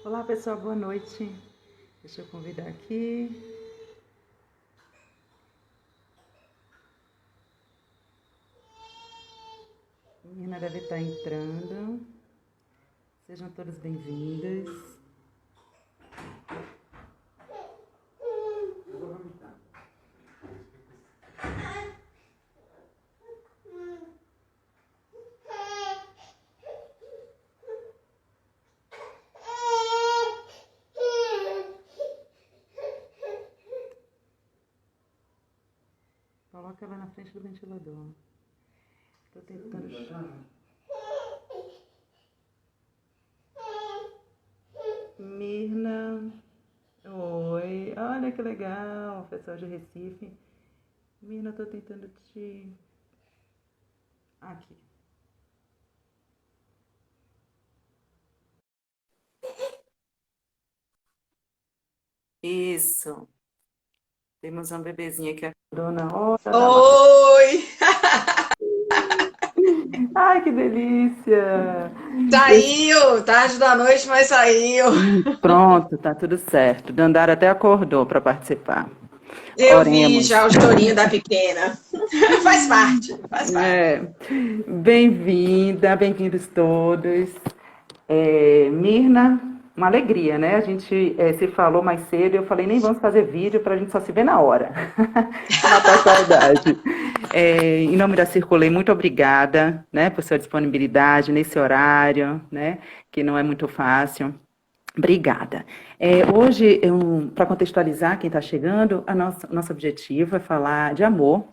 Olá pessoal, boa noite. Deixa eu convidar aqui. A menina deve estar entrando. Sejam todos bem-vindos. Coloca ela na frente do ventilador. Estou tentando chamar. Mirna. Oi. Olha que legal. Pessoal de Recife. Mirna, estou tentando te... Aqui. Isso. Temos um bebezinho aqui acordou na hora da live. Oi! Ai, que delícia! Saiu! Tarde da noite, mas saiu. Pronto, tá tudo certo. Dandara até acordou para participar. Eu vi Oremos. já o chorinho da pequena. Faz parte, faz parte. Bem-vinda, bem-vindos todos. Mirna, uma alegria, né? A gente se falou mais cedo, eu falei, nem vamos fazer vídeo para a gente só se ver na hora. Matar a saudade. Em nome da Circulei, muito obrigada, né, por sua disponibilidade nesse horário, né, que não é muito fácil. Obrigada. Hoje, para contextualizar quem está chegando, nosso objetivo é falar de amor,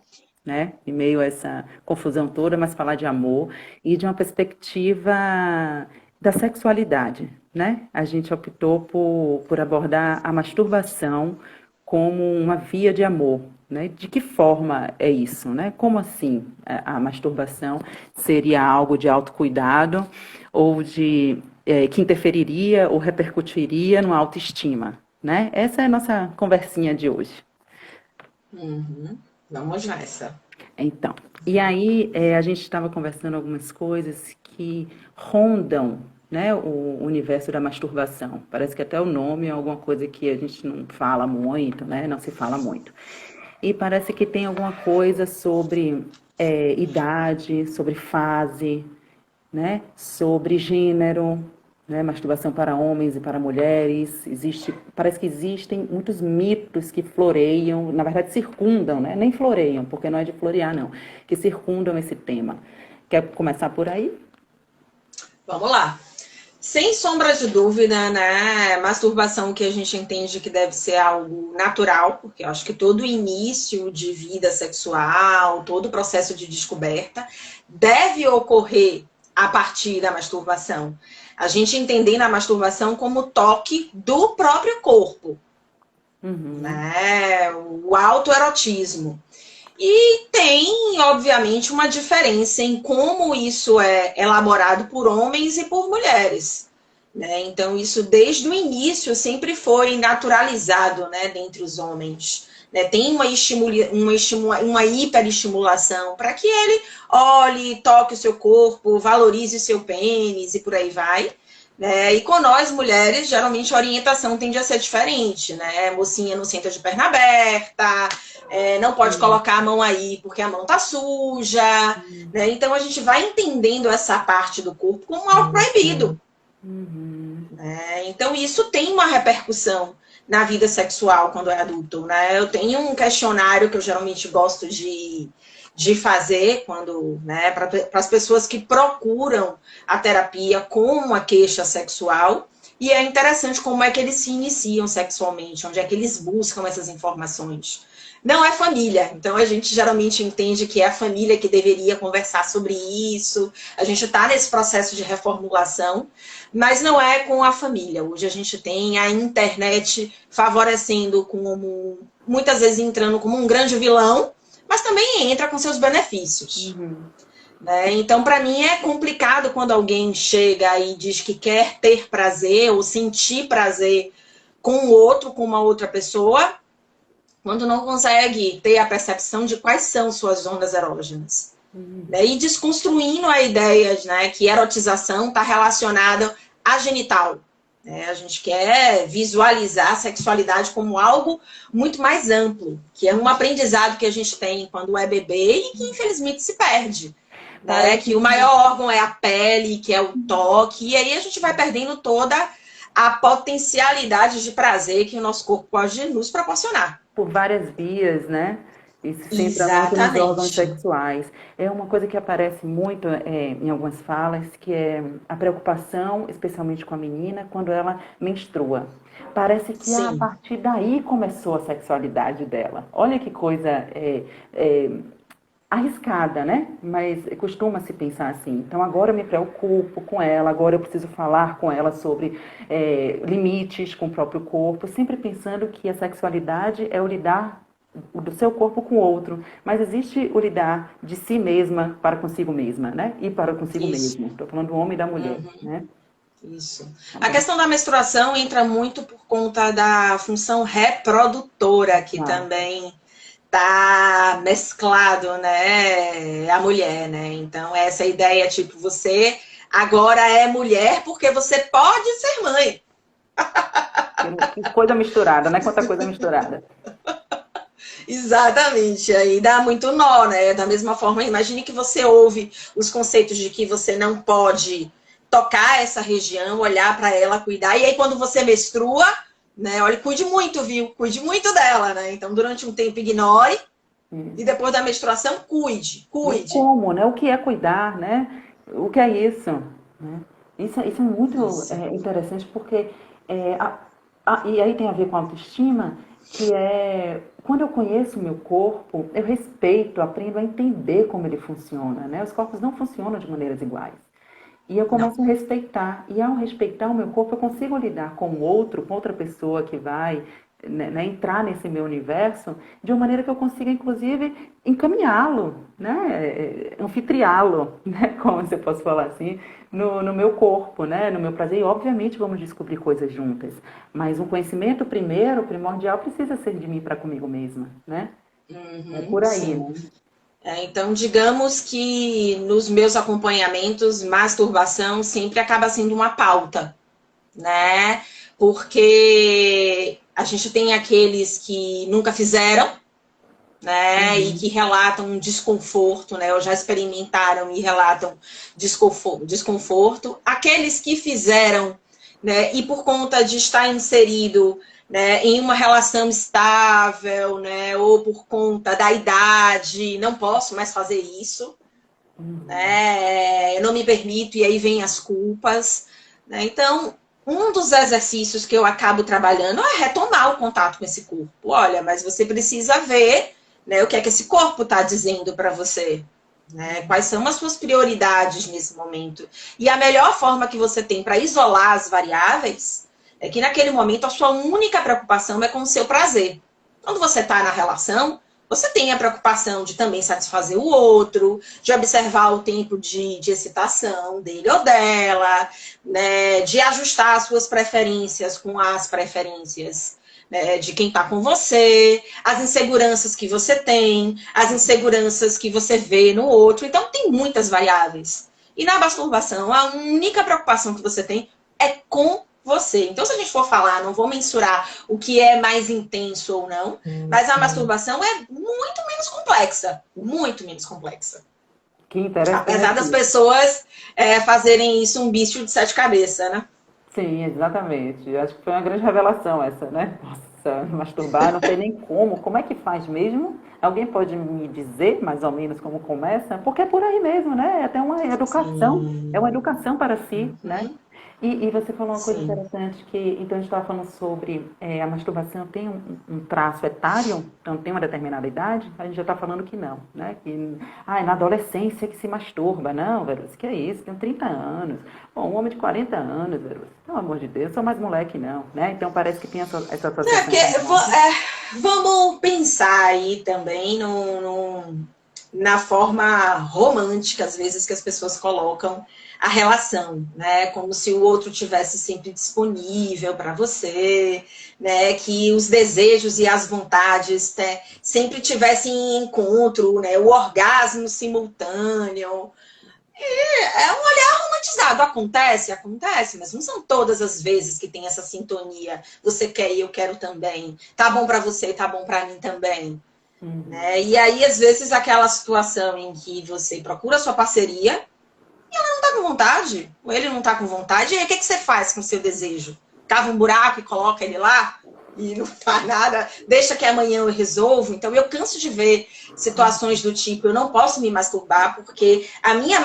né? Em meio a essa confusão toda, mas falar de amor e de uma perspectiva da sexualidade, né? A gente optou por abordar a masturbação como uma via de amor, né? De que forma é isso, né? Como assim a masturbação seria algo de autocuidado ou que interferiria ou repercutiria no autoestima, né? Essa é a nossa conversinha de hoje. Vamos nessa. Então, e aí a gente estava conversando algumas coisas que rondam, né, o universo da masturbação. Parece que até o nome é alguma coisa que a gente não fala muito, né? Não se fala muito. E parece que tem alguma coisa sobre idade, sobre fase, né? Sobre gênero, né? Masturbação para homens e para mulheres. Parece que existem muitos mitos que floreiam, na verdade circundam, né? Nem floreiam, porque não é de florear, não, que circundam esse tema. Quer começar por aí? Vamos lá. Sem sombra de dúvida, né? Masturbação que a gente entende que deve ser algo natural, porque eu acho que todo início de vida sexual, todo processo de descoberta deve ocorrer a partir da masturbação. A gente entendendo a masturbação como toque do próprio corpo, né? O autoerotismo. E tem, obviamente, uma diferença em como isso é elaborado por homens e por mulheres. Né? Então, isso desde o início sempre foi naturalizado, né, dentre os homens. Né? Tem uma hiperestimulação para que ele olhe, toque o seu corpo, valorize o seu pênis e por aí vai. Né? E com nós, mulheres, geralmente a orientação tende a ser diferente. Né? Mocinha não senta de perna aberta, não pode colocar a mão aí porque a mão tá suja. Né? Então a gente vai entendendo essa parte do corpo como algo proibido. Então isso tem uma repercussão na vida sexual quando é adulto. Né? Eu tenho um questionário que eu geralmente gosto de fazer quando, né, para as pessoas que procuram a terapia com uma queixa sexual. E é interessante como é que eles se iniciam sexualmente, onde é que eles buscam essas informações. Não é família, então a gente geralmente entende que é a família que deveria conversar sobre isso. A gente está nesse processo de reformulação, mas não é com a família. Hoje a gente tem a internet favorecendo, como muitas vezes entrando como um grande vilão, mas também entra com seus benefícios. Né? Então, para mim, é complicado quando alguém chega e diz que quer ter prazer ou sentir prazer com o outro, com uma outra pessoa, quando não consegue ter a percepção de quais são suas zonas erógenas. Né? E desconstruindo a ideia, né, que erotização está relacionada a genital. né? A gente quer visualizar a sexualidade como algo muito mais amplo, que é um aprendizado que a gente tem quando é bebê e que infelizmente se perde. Né? Parece Que o maior órgão é a pele, que é o toque, e aí a gente vai perdendo toda a potencialidade de prazer que o nosso corpo pode nos proporcionar. por várias vias, né? Isso se centra muito nos órgãos Exatamente. sexuais. É uma coisa que aparece muito em algumas falas, que é a preocupação, especialmente com a menina, quando ela menstrua. Parece que a Sim. partir daí começou a sexualidade dela. Olha que coisa é, arriscada, né? Mas costuma se pensar assim. Então agora eu me preocupo com ela, agora eu preciso falar com ela sobre limites com o próprio corpo, sempre pensando que a sexualidade é o lidar do seu corpo com o outro, mas existe o lidar de si mesma para consigo mesma, né? E para consigo Isso. mesmo. Estou falando do homem e da mulher, né? Isso. A Também. questão da menstruação entra muito por conta da função reprodutora, que Ah, também tá mesclado, né? A mulher, né? Então, essa ideia, tipo, você agora é mulher porque você pode ser mãe. que coisa misturada, né? Quanta coisa misturada. Exatamente, aí dá muito nó, né? Da mesma forma, imagine que você ouve os conceitos de que você não pode tocar essa região, olhar para ela, cuidar, e aí quando você menstrua, né? Olha, cuide muito, viu? Cuide muito dela, né? Então, durante um tempo, ignore, e Isso. depois da menstruação, cuide, E o cuide. como, né? O que é cuidar, né? O que é isso? Né? Isso é muito Isso. interessante porque é, e aí tem a ver com autoestima, que é quando eu conheço o meu corpo, eu respeito, aprendo a entender como ele funciona, né? Os corpos não funcionam de maneiras iguais. E eu Não. começo a respeitar. E ao respeitar o meu corpo, eu consigo lidar com o outro, com outra pessoa que vai né, entrar nesse meu universo, de uma maneira que eu consiga, inclusive, encaminhá-lo, né, anfitriá-lo, né, como se eu posso falar assim, no meu corpo, né, no meu prazer. E, obviamente, vamos descobrir coisas juntas. Mas um conhecimento primeiro, primordial, precisa ser de mim para comigo mesma, né? É Uhum, por aí, sim. né? Então, digamos que nos meus acompanhamentos, masturbação sempre acaba sendo uma pauta, né? Porque a gente tem aqueles que nunca fizeram, né? E que Uhum. relatam um desconforto, né? Ou já experimentaram e relatam desconforto. Aqueles que fizeram, né? E por conta de estar inserido, né, em uma relação estável, né? Ou por conta da idade, não posso mais fazer isso, né? Eu não me permito e aí vem as culpas, né? Então, um dos exercícios que eu acabo trabalhando é retomar o contato com esse corpo. Olha, mas você precisa ver, né, o que é que esse corpo está dizendo para você, né? Quais são as suas prioridades nesse momento? E a melhor forma que você tem para isolar as variáveis é que naquele momento a sua única preocupação é com o seu prazer. Quando você está na relação, você tem a preocupação de também satisfazer o outro, de observar o tempo de excitação dele ou dela, né, de ajustar as suas preferências com as preferências, né, de quem está com você, as inseguranças que você tem, as inseguranças que você vê no outro. Então, tem muitas variáveis. E na masturbação, a única preocupação que você tem é com você. Então, se a gente for falar, não vou mensurar o que é mais intenso ou não, mas a masturbação é muito menos complexa. Muito menos complexa. Que Apesar das interessante. pessoas fazerem isso um bicho de sete cabeças, né? Sim, exatamente. Acho que foi uma grande revelação essa, né? Nossa, masturbar, não sei nem como. Como é que faz mesmo? Alguém pode me dizer mais ou menos como começa? Porque é por aí mesmo, né? É até uma educação. É uma Sim. educação para si, né? Uhum. E você falou uma coisa Sim. interessante que, então a gente estava falando sobre a masturbação tem um traço etário, então tem uma determinada idade, a gente já está falando que não, né? Que, na adolescência que se masturba, não, Verus, que é isso, tenho 30 anos, bom, um homem de 40 anos, Verus, pelo amor de Deus, sou mais moleque não, né? Então parece que tem essa É, associação porque, com a idade. vamos pensar aí também na forma romântica, às vezes, que as pessoas colocam a relação, né? Como se o outro tivesse sempre disponível para você, né? Que os desejos e as vontades, né, sempre tivessem em encontro, né? O orgasmo simultâneo. É um olhar romantizado lado. Acontece? Acontece, mas não são todas as vezes que tem essa sintonia. Você quer e eu quero também. Tá bom para você e tá bom para mim também. Né? E aí, às vezes, aquela situação em que você procura a sua parceria e ela não tá com vontade, ou ele não tá com vontade, e aí o que, que você faz com o seu desejo? Cava um buraco e coloca ele lá? E não faz nada, deixa que amanhã eu resolvo. Então, eu canso de ver situações do tipo, eu não posso me masturbar porque a minha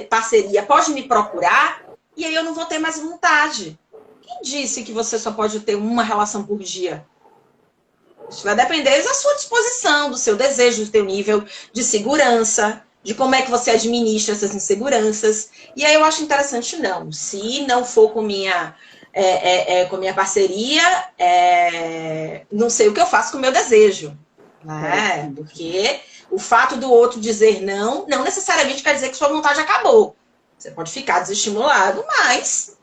parceria pode me procurar e aí eu não vou ter mais vontade. Quem disse que você só pode ter uma relação por dia? Isso vai depender da sua disposição, do seu desejo, do seu nível de segurança, de como é que você administra essas inseguranças. E aí eu acho interessante, não. Se não for com com minha parceria, não sei o que eu faço com o meu desejo. Né? Porque o fato do outro dizer não, não necessariamente quer dizer que sua vontade acabou. Você pode ficar desestimulado, mas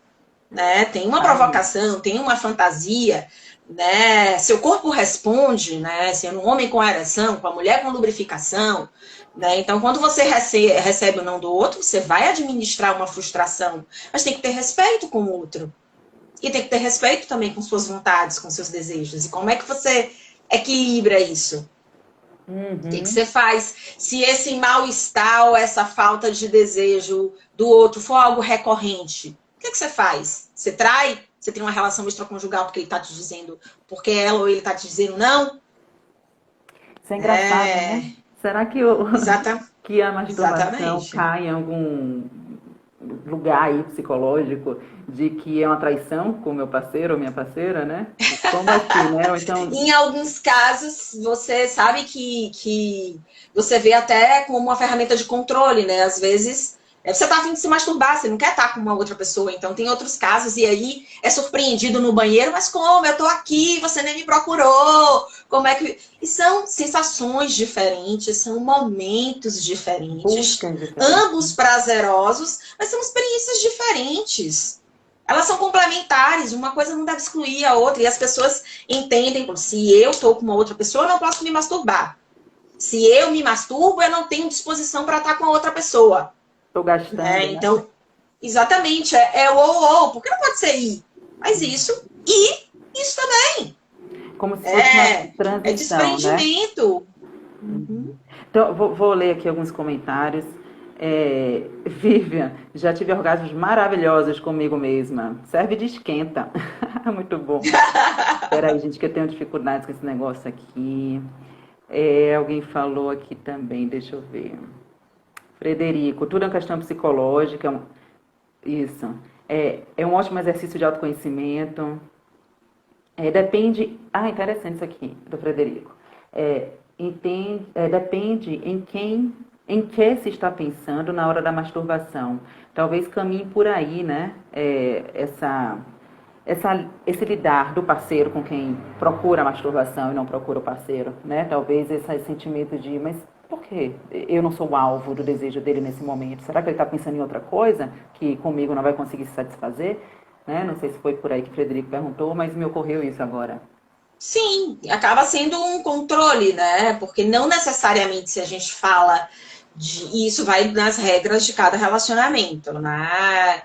né, tem uma provocação, tem uma fantasia, né? Seu corpo responde, né? Sendo um homem com ereção, com a mulher com lubrificação. Né? Então, quando você recebe o não do outro, você vai administrar uma frustração. Mas tem que ter respeito com o outro. E tem que ter respeito também com suas vontades, com seus desejos. E como é que você equilibra isso? O que você faz? Se esse mal-estar ou essa falta de desejo do outro for algo recorrente, o que você faz? Você trai? Você tem uma relação extraconjugal porque ele está te dizendo, porque ela ou ele está te dizendo não? Isso é engraçado, né? Será que, que a masturbação cai em algum lugar aí psicológico de que é uma traição com o meu parceiro ou minha parceira, né? Como assim, né? Ou então... Em alguns casos, você sabe que você vê até como uma ferramenta de controle, né? Às vezes, você tá a fim de se masturbar, você não quer estar com uma outra pessoa. Então, tem outros casos, e aí é surpreendido no banheiro, mas como? Eu tô aqui, você nem me procurou. Como é que... E são sensações diferentes, são momentos diferentes, ambos prazerosos, mas são experiências diferentes. Elas são complementares, uma coisa não deve excluir a outra, e as pessoas entendem, se eu estou com uma outra pessoa, eu não posso me masturbar. Se eu me masturbo, eu não tenho disposição para estar com a outra pessoa. Estou gastando. Então, exatamente, é ou, porque não pode ser i. Mas isso e isso também. Como se fosse uma transição, é desprendimento. Né? Então, vou ler aqui alguns comentários. Vivian, já tive orgasmos maravilhosos comigo mesma. Serve de esquenta. Muito bom. Espera aí, gente, que eu tenho dificuldades com esse negócio aqui. Alguém falou aqui também, deixa eu ver. Frederico, tudo é uma questão psicológica. Isso. É um ótimo exercício de autoconhecimento. Depende... interessante isso aqui, do Frederico. Depende em que se está pensando na hora da masturbação. Talvez caminhe por aí, né? Esse lidar do parceiro com quem procura a masturbação e não procura o parceiro, né? Talvez esse sentimento de, mas por que eu não sou o alvo do desejo dele nesse momento? Será que ele está pensando em outra coisa que comigo não vai conseguir se satisfazer? Né? Não sei se foi por aí que o Frederico perguntou, mas me ocorreu isso agora. Sim, acaba sendo um controle, né? Porque não necessariamente se a gente fala e isso vai nas regras de cada relacionamento, né?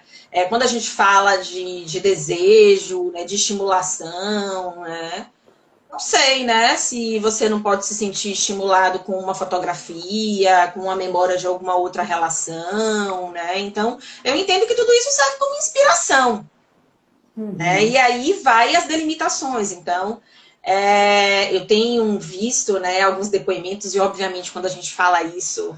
Quando a gente fala de desejo, né, de estimulação, né? Não sei, né? Se você não pode se sentir estimulado com uma fotografia, com uma memória de alguma outra relação, né? Então, eu entendo que tudo isso serve como inspiração, né? E aí vai as delimitações. Então, eu tenho visto, né, alguns depoimentos e, obviamente, quando a gente fala isso,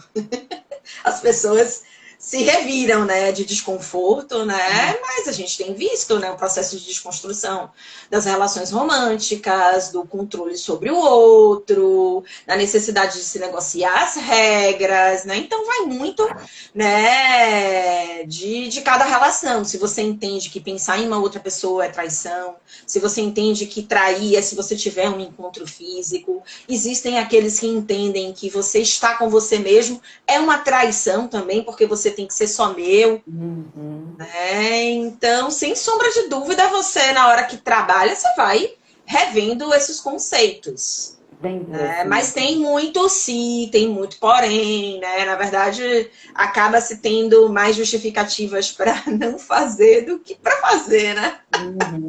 as pessoas se reviram, né, de desconforto, né, mas a gente tem visto, né, o processo de desconstrução das relações românticas, do controle sobre o outro, da necessidade de se negociar as regras, né, então vai muito, né, de cada relação. Se você entende que pensar em uma outra pessoa é traição, se você entende que trair é se você tiver um encontro físico, existem aqueles que entendem que você está com você mesmo é uma traição também, porque você tem que ser só meu. Né? Então, sem sombra de dúvida, você, na hora que trabalha, você vai revendo esses conceitos. Bem né? Mas interessante. tem muito sim, tem muito porém, né? Na verdade, acaba se tendo mais justificativas para não fazer do que para fazer, né? Uhum,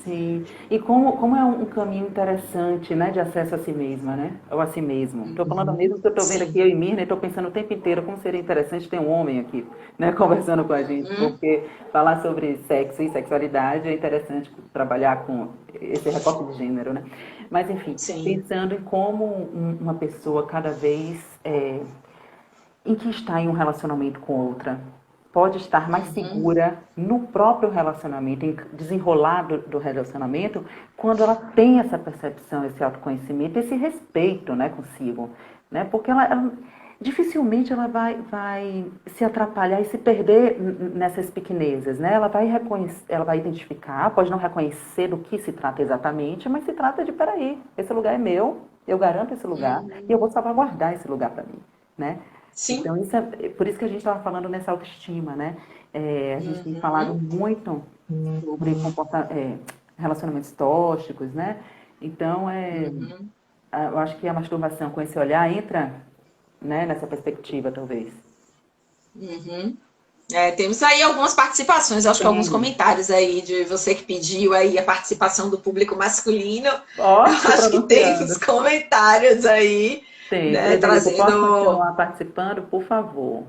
sim. E como é um caminho interessante, né, de acesso a si mesma, né? Ou a si mesmo. Estou falando Uhum, mesmo que eu estou vendo aqui sim. eu e Mirna e estou pensando o tempo inteiro como seria interessante ter um homem aqui, né, conversando com a gente, Uhum, porque falar sobre sexo e sexualidade é interessante trabalhar com esse recorte de gênero, né? Mas, enfim, sim. pensando em como uma pessoa cada vez em que está em um relacionamento com outra, pode estar mais Uhum, segura no próprio relacionamento, em desenrolar do relacionamento, quando ela tem essa percepção, esse autoconhecimento, esse respeito, né, consigo, né? Porque dificilmente ela vai se atrapalhar e se perder nessas pequenezas, né? Ela vai reconhecer, ela vai identificar, pode não reconhecer do que se trata exatamente, mas se trata de, peraí, esse lugar é meu, eu garanto esse lugar e eu uhum. vou salvaguardar esse lugar para mim, né? Sim. Então, isso é por isso que a gente estava falando nessa autoestima, né? A gente tem falado Uhum, muito sobre relacionamentos tóxicos, né? Então, uhum, eu acho que a masturbação com esse olhar entra, né, nessa perspectiva, talvez. uhum. É, temos aí algumas participações, acho que alguns Tem. comentários aí de você que pediu aí a participação do público masculino. Eu Ó, estou acho que tem uns pronunciando. comentários aí, Tem. né, Frederico, posso trazendo. continuar participando, por favor?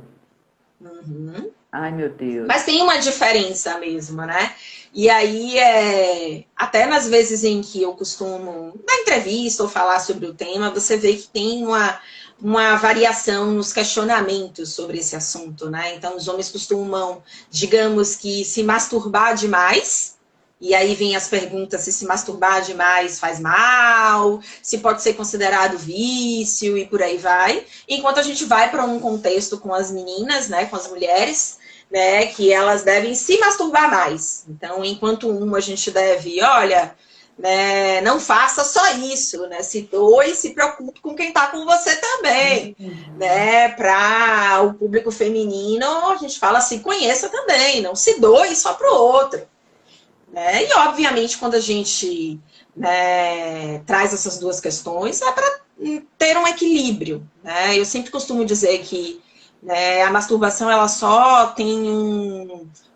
Uhum. Ai, meu Deus. Mas tem uma diferença mesmo, né? E aí, até nas vezes em que eu costumo dar entrevista ou falar sobre o tema, você vê que tem uma variação nos questionamentos sobre esse assunto, né? Então, os homens costumam, digamos que, se masturbar demais. E aí vem as perguntas se masturbar demais faz mal, se pode ser considerado vício e por aí vai. Enquanto a gente vai para um contexto com as meninas, né, com as mulheres, né, que elas devem se masturbar mais. Então, enquanto a gente deve, olha, né, não faça só isso, né, se doe e se preocupe com quem está com você também, Uhum. né, para o público feminino, a gente fala se conheça também, não se doe só para o outro, né, e obviamente quando a gente, né, traz essas duas questões, é para ter um equilíbrio, né, eu sempre costumo dizer que, né, a masturbação ela só tem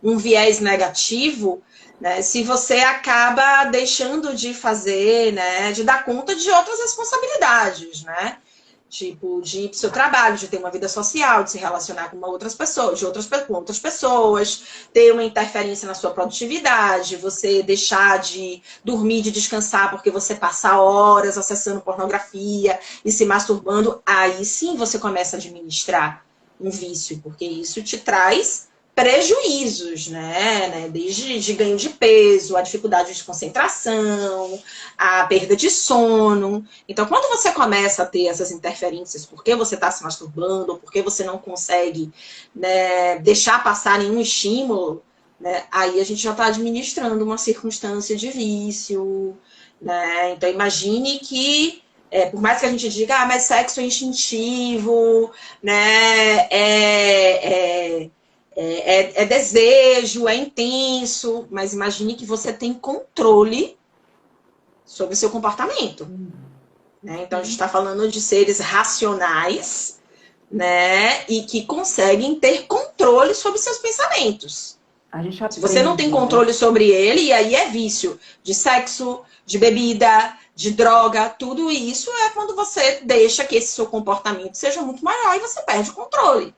um viés negativo, né, se você acaba deixando de fazer, né, de dar conta de outras responsabilidades, né, tipo de ir pro seu trabalho, de ter uma vida social, de se relacionar com outras pessoas, com outras pessoas, ter uma interferência na sua produtividade, você deixar de dormir, de descansar porque você passa horas acessando pornografia e se masturbando, aí sim você começa a administrar um vício, porque isso te traz prejuízos, né? Desde de ganho de peso, a dificuldade de concentração, a perda de sono. Então, quando você começa a ter essas interferências, porque você está se masturbando, ou porque você não consegue, né, deixar passar nenhum estímulo, né, aí a gente já está administrando uma circunstância de vício, né? Então, imagine que por mais que a gente diga, mas sexo é instintivo, né? É desejo, é intenso, mas imagine que você tem controle sobre o seu comportamento. Né? Então, a gente Sim. está falando de seres racionais, né? E que conseguem ter controle sobre seus pensamentos. A gente Se você não tem aprende, né? controle sobre ele, e aí é vício de sexo, de bebida, de droga, tudo isso é quando você deixa que esse seu comportamento seja muito maior e você perde o controle.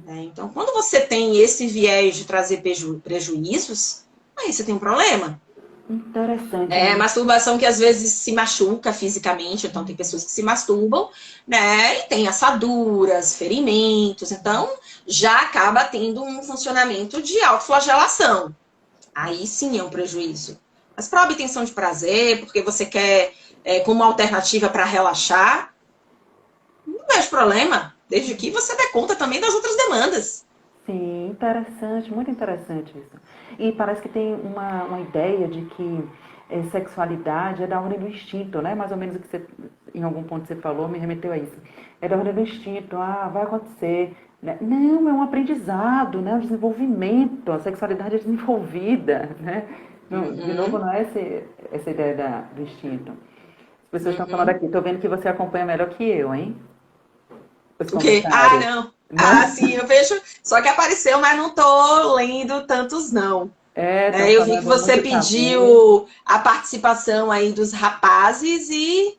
Né? Então, quando você tem esse viés de trazer prejuízos, aí você tem um problema. Interessante, É, né? masturbação que às vezes se machuca fisicamente, então tem pessoas que se masturbam, né, e tem assaduras, ferimentos, então já acaba tendo um funcionamento de autoflagelação. Aí sim é um prejuízo. Mas para obtenção de prazer, porque você quer como alternativa para relaxar, não vejo problema, desde que você dê conta também das outras demandas. Sim, interessante, muito interessante isso. E parece que tem uma ideia de que sexualidade é da ordem do instinto, né? Mais ou menos o que você, em algum ponto você falou, me remeteu a isso. É da ordem do instinto, vai acontecer. Né? Não, é um aprendizado, né? Um desenvolvimento, a sexualidade é desenvolvida, né? Não, de novo, Uhum, não é essa ideia do instinto. As pessoas estão falando Uhum. aqui. Tô vendo que você acompanha melhor que eu, hein? Os O quê? Ah, comentários. não. Ah, Não? sim, eu vejo. Só que apareceu, mas não tô lendo tantos, não. É, estão Né? Eu vi que falando você muito tabu. pediu a participação aí dos rapazes e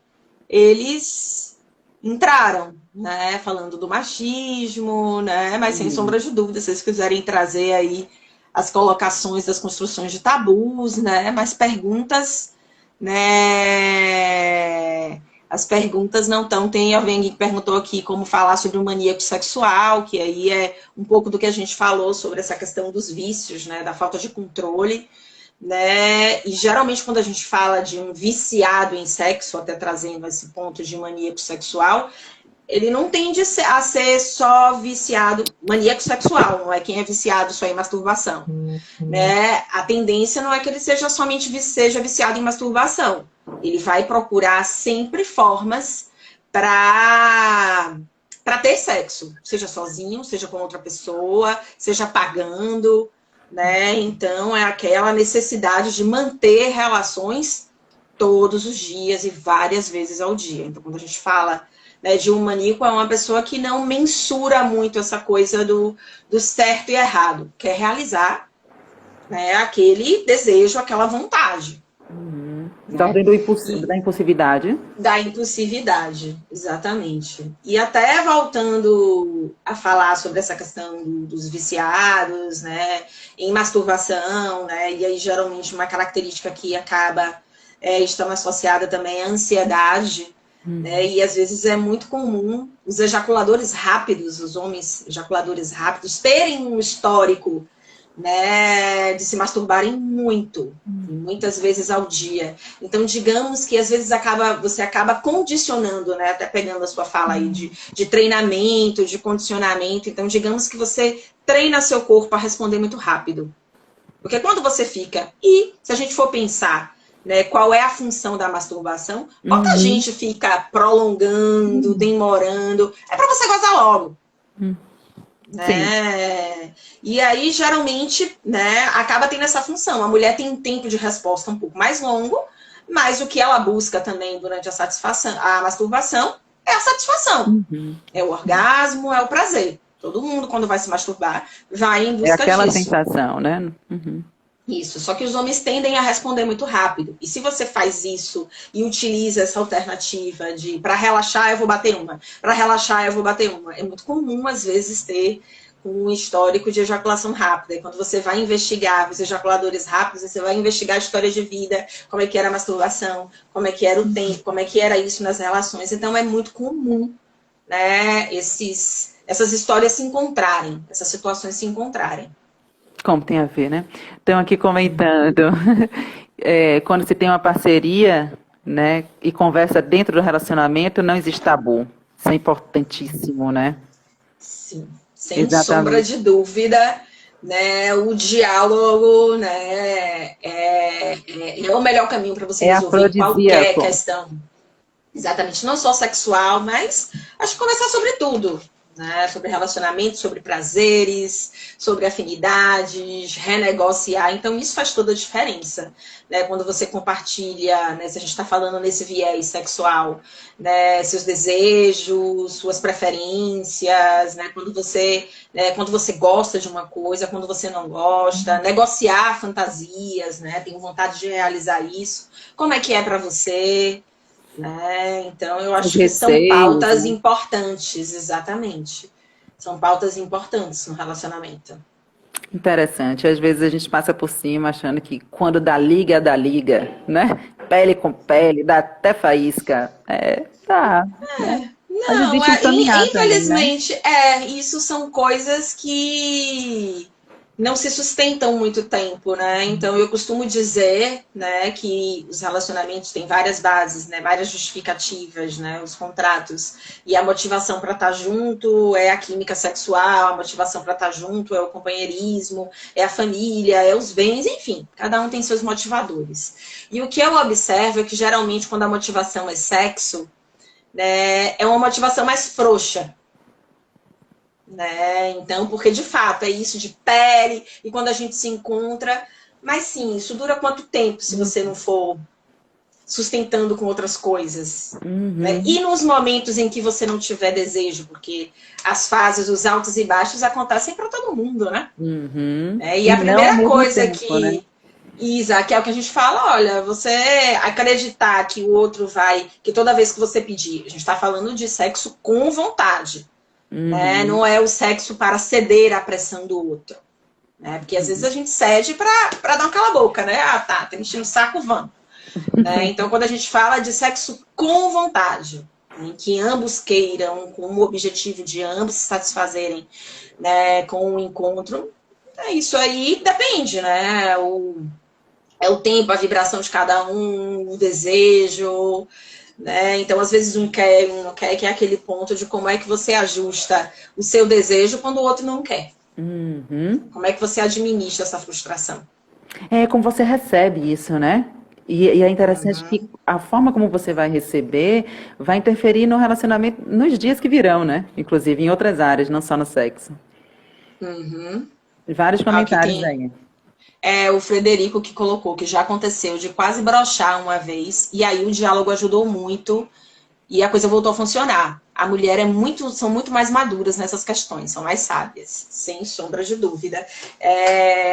eles entraram, né? Falando do machismo, né? Mas sem Sim. sombra de dúvida, se vocês quiserem trazer aí as colocações das construções de tabus, né? Mas perguntas, né? As perguntas não estão. Tem alguém que perguntou aqui como falar sobre o maníaco sexual, que aí é um pouco do que a gente falou sobre essa questão dos vícios, né? Da falta de controle, né? E geralmente quando a gente fala de um viciado em sexo, até trazendo esse ponto de maníaco sexual, ele não tende a ser só viciado, maníaco sexual, não é quem é viciado só em masturbação, né? A tendência não é que ele seja somente seja viciado em masturbação. Ele vai procurar sempre formas para ter sexo, seja sozinho, seja com outra pessoa, seja pagando, né? Então é aquela necessidade de manter relações todos os dias e várias vezes ao dia. Então, quando a gente fala, né, de um maníaco, é uma pessoa que não mensura muito essa coisa do certo e errado, quer realizar, né, aquele desejo, aquela vontade, Uhum. Da né? ordem do E da impulsividade. da impulsividade, exatamente. E até voltando a falar sobre essa questão dos viciados, né, em masturbação, né, e aí geralmente uma característica que acaba estando associada também à ansiedade, né, Uhum. e às vezes é muito comum os ejaculadores rápidos, os homens ejaculadores rápidos, terem um histórico, né, de se masturbarem muito, e muitas vezes ao dia. Então, digamos que às vezes você acaba condicionando, né, até pegando a sua fala aí de treinamento, de condicionamento. Então, digamos que você treina seu corpo a responder muito rápido. Porque quando você fica, e se a gente for pensar, né, qual é a função da masturbação, pouca Uhum. gente fica prolongando, demorando, é para você gozar logo, Sim. né? E aí, geralmente, né, acaba tendo essa função. A mulher tem um tempo de resposta um pouco mais longo, mas o que ela busca também durante a satisfação, a masturbação, é a satisfação. Uhum. É o orgasmo, é o prazer. Todo mundo, quando vai se masturbar, vai em É busca aquela disso. sensação, né? Uhum. Isso, só que os homens tendem a responder muito rápido. E se você faz isso e utiliza essa alternativa de para relaxar eu vou bater uma, para relaxar eu vou bater uma, é muito comum às vezes ter um histórico de ejaculação rápida. E quando você vai investigar os ejaculadores rápidos, você vai investigar a história de vida, como é que era a masturbação, como é que era o tempo, como é que era isso nas relações. Então é muito comum, né, essas histórias se encontrarem, essas situações se encontrarem. Como tem a ver, né? Estão aqui comentando. Quando se tem uma parceria, né, e conversa dentro do relacionamento, não existe tabu. Isso é importantíssimo, né? Sim, sem sombra Exatamente. de dúvida, né, o diálogo, né, é o melhor caminho para você É resolver qualquer afrodisíaco. questão. Exatamente, não só sexual, mas acho que conversar sobre tudo, né? Sobre relacionamentos, sobre prazeres, sobre afinidades, renegociar. Então, isso faz toda a diferença, né? Quando você compartilha, né? Se a gente está falando nesse viés sexual, né? Seus desejos, suas preferências, né? Quando você gosta de uma coisa, quando você não gosta, negociar fantasias, né? Tenho vontade de realizar isso. Como é que é para você? Né? Então, eu Os acho que são receios, pautas né? importantes, exatamente. São pautas importantes no relacionamento. Interessante. Às vezes a gente passa por cima achando que quando dá liga, né? Pele com pele, dá até faísca. É, tá, né? Mas Não, existe um caminhar também, né? infelizmente, isso são coisas que não se sustentam muito tempo, né? Então eu costumo dizer, né, que os relacionamentos têm várias bases, né, várias justificativas, né, os contratos. E a motivação para estar junto é a química sexual, a motivação para estar junto é o companheirismo, é a família, é os bens, enfim, cada um tem seus motivadores. E o que eu observo é que geralmente quando a motivação é sexo, né, é uma motivação mais frouxa, né? Então, porque de fato é isso de pele, e quando a gente se encontra, mas sim, isso dura quanto tempo se você não for sustentando com outras coisas. Né? E nos momentos em que você não tiver desejo, porque as fases, os altos e baixos acontecem para todo mundo, né? E a primeira coisa tempo, né? Isa, que é o que a gente fala, olha, você acreditar que o outro vai, que toda vez que você pedir, a gente está falando de sexo com vontade, né? Não é o sexo para ceder à pressão do outro, né? Porque às vezes a gente cede para dar um cala-boca, né? Ah, tá enchendo o saco, vamos. Né? Então, quando a gente fala de sexo com vontade, em que ambos queiram, com o objetivo de ambos se satisfazerem, né, com o encontro, isso aí depende, né? É o tempo, a vibração de cada um, o desejo, né? Então, às vezes, um quer, um não quer, que é aquele ponto de como é que você ajusta o seu desejo quando o outro não quer. Como é que você administra essa frustração? É como você recebe isso, né? E é interessante que a forma como você vai receber vai interferir no relacionamento nos dias que virão, né? Inclusive em outras áreas, não só no sexo. Vários comentários aí. É o Frederico que colocou que já aconteceu de quase broxar uma vez, e aí o diálogo ajudou muito e a coisa voltou a funcionar. A mulher são muito mais maduras nessas questões, são mais sábias, sem sombra de dúvida.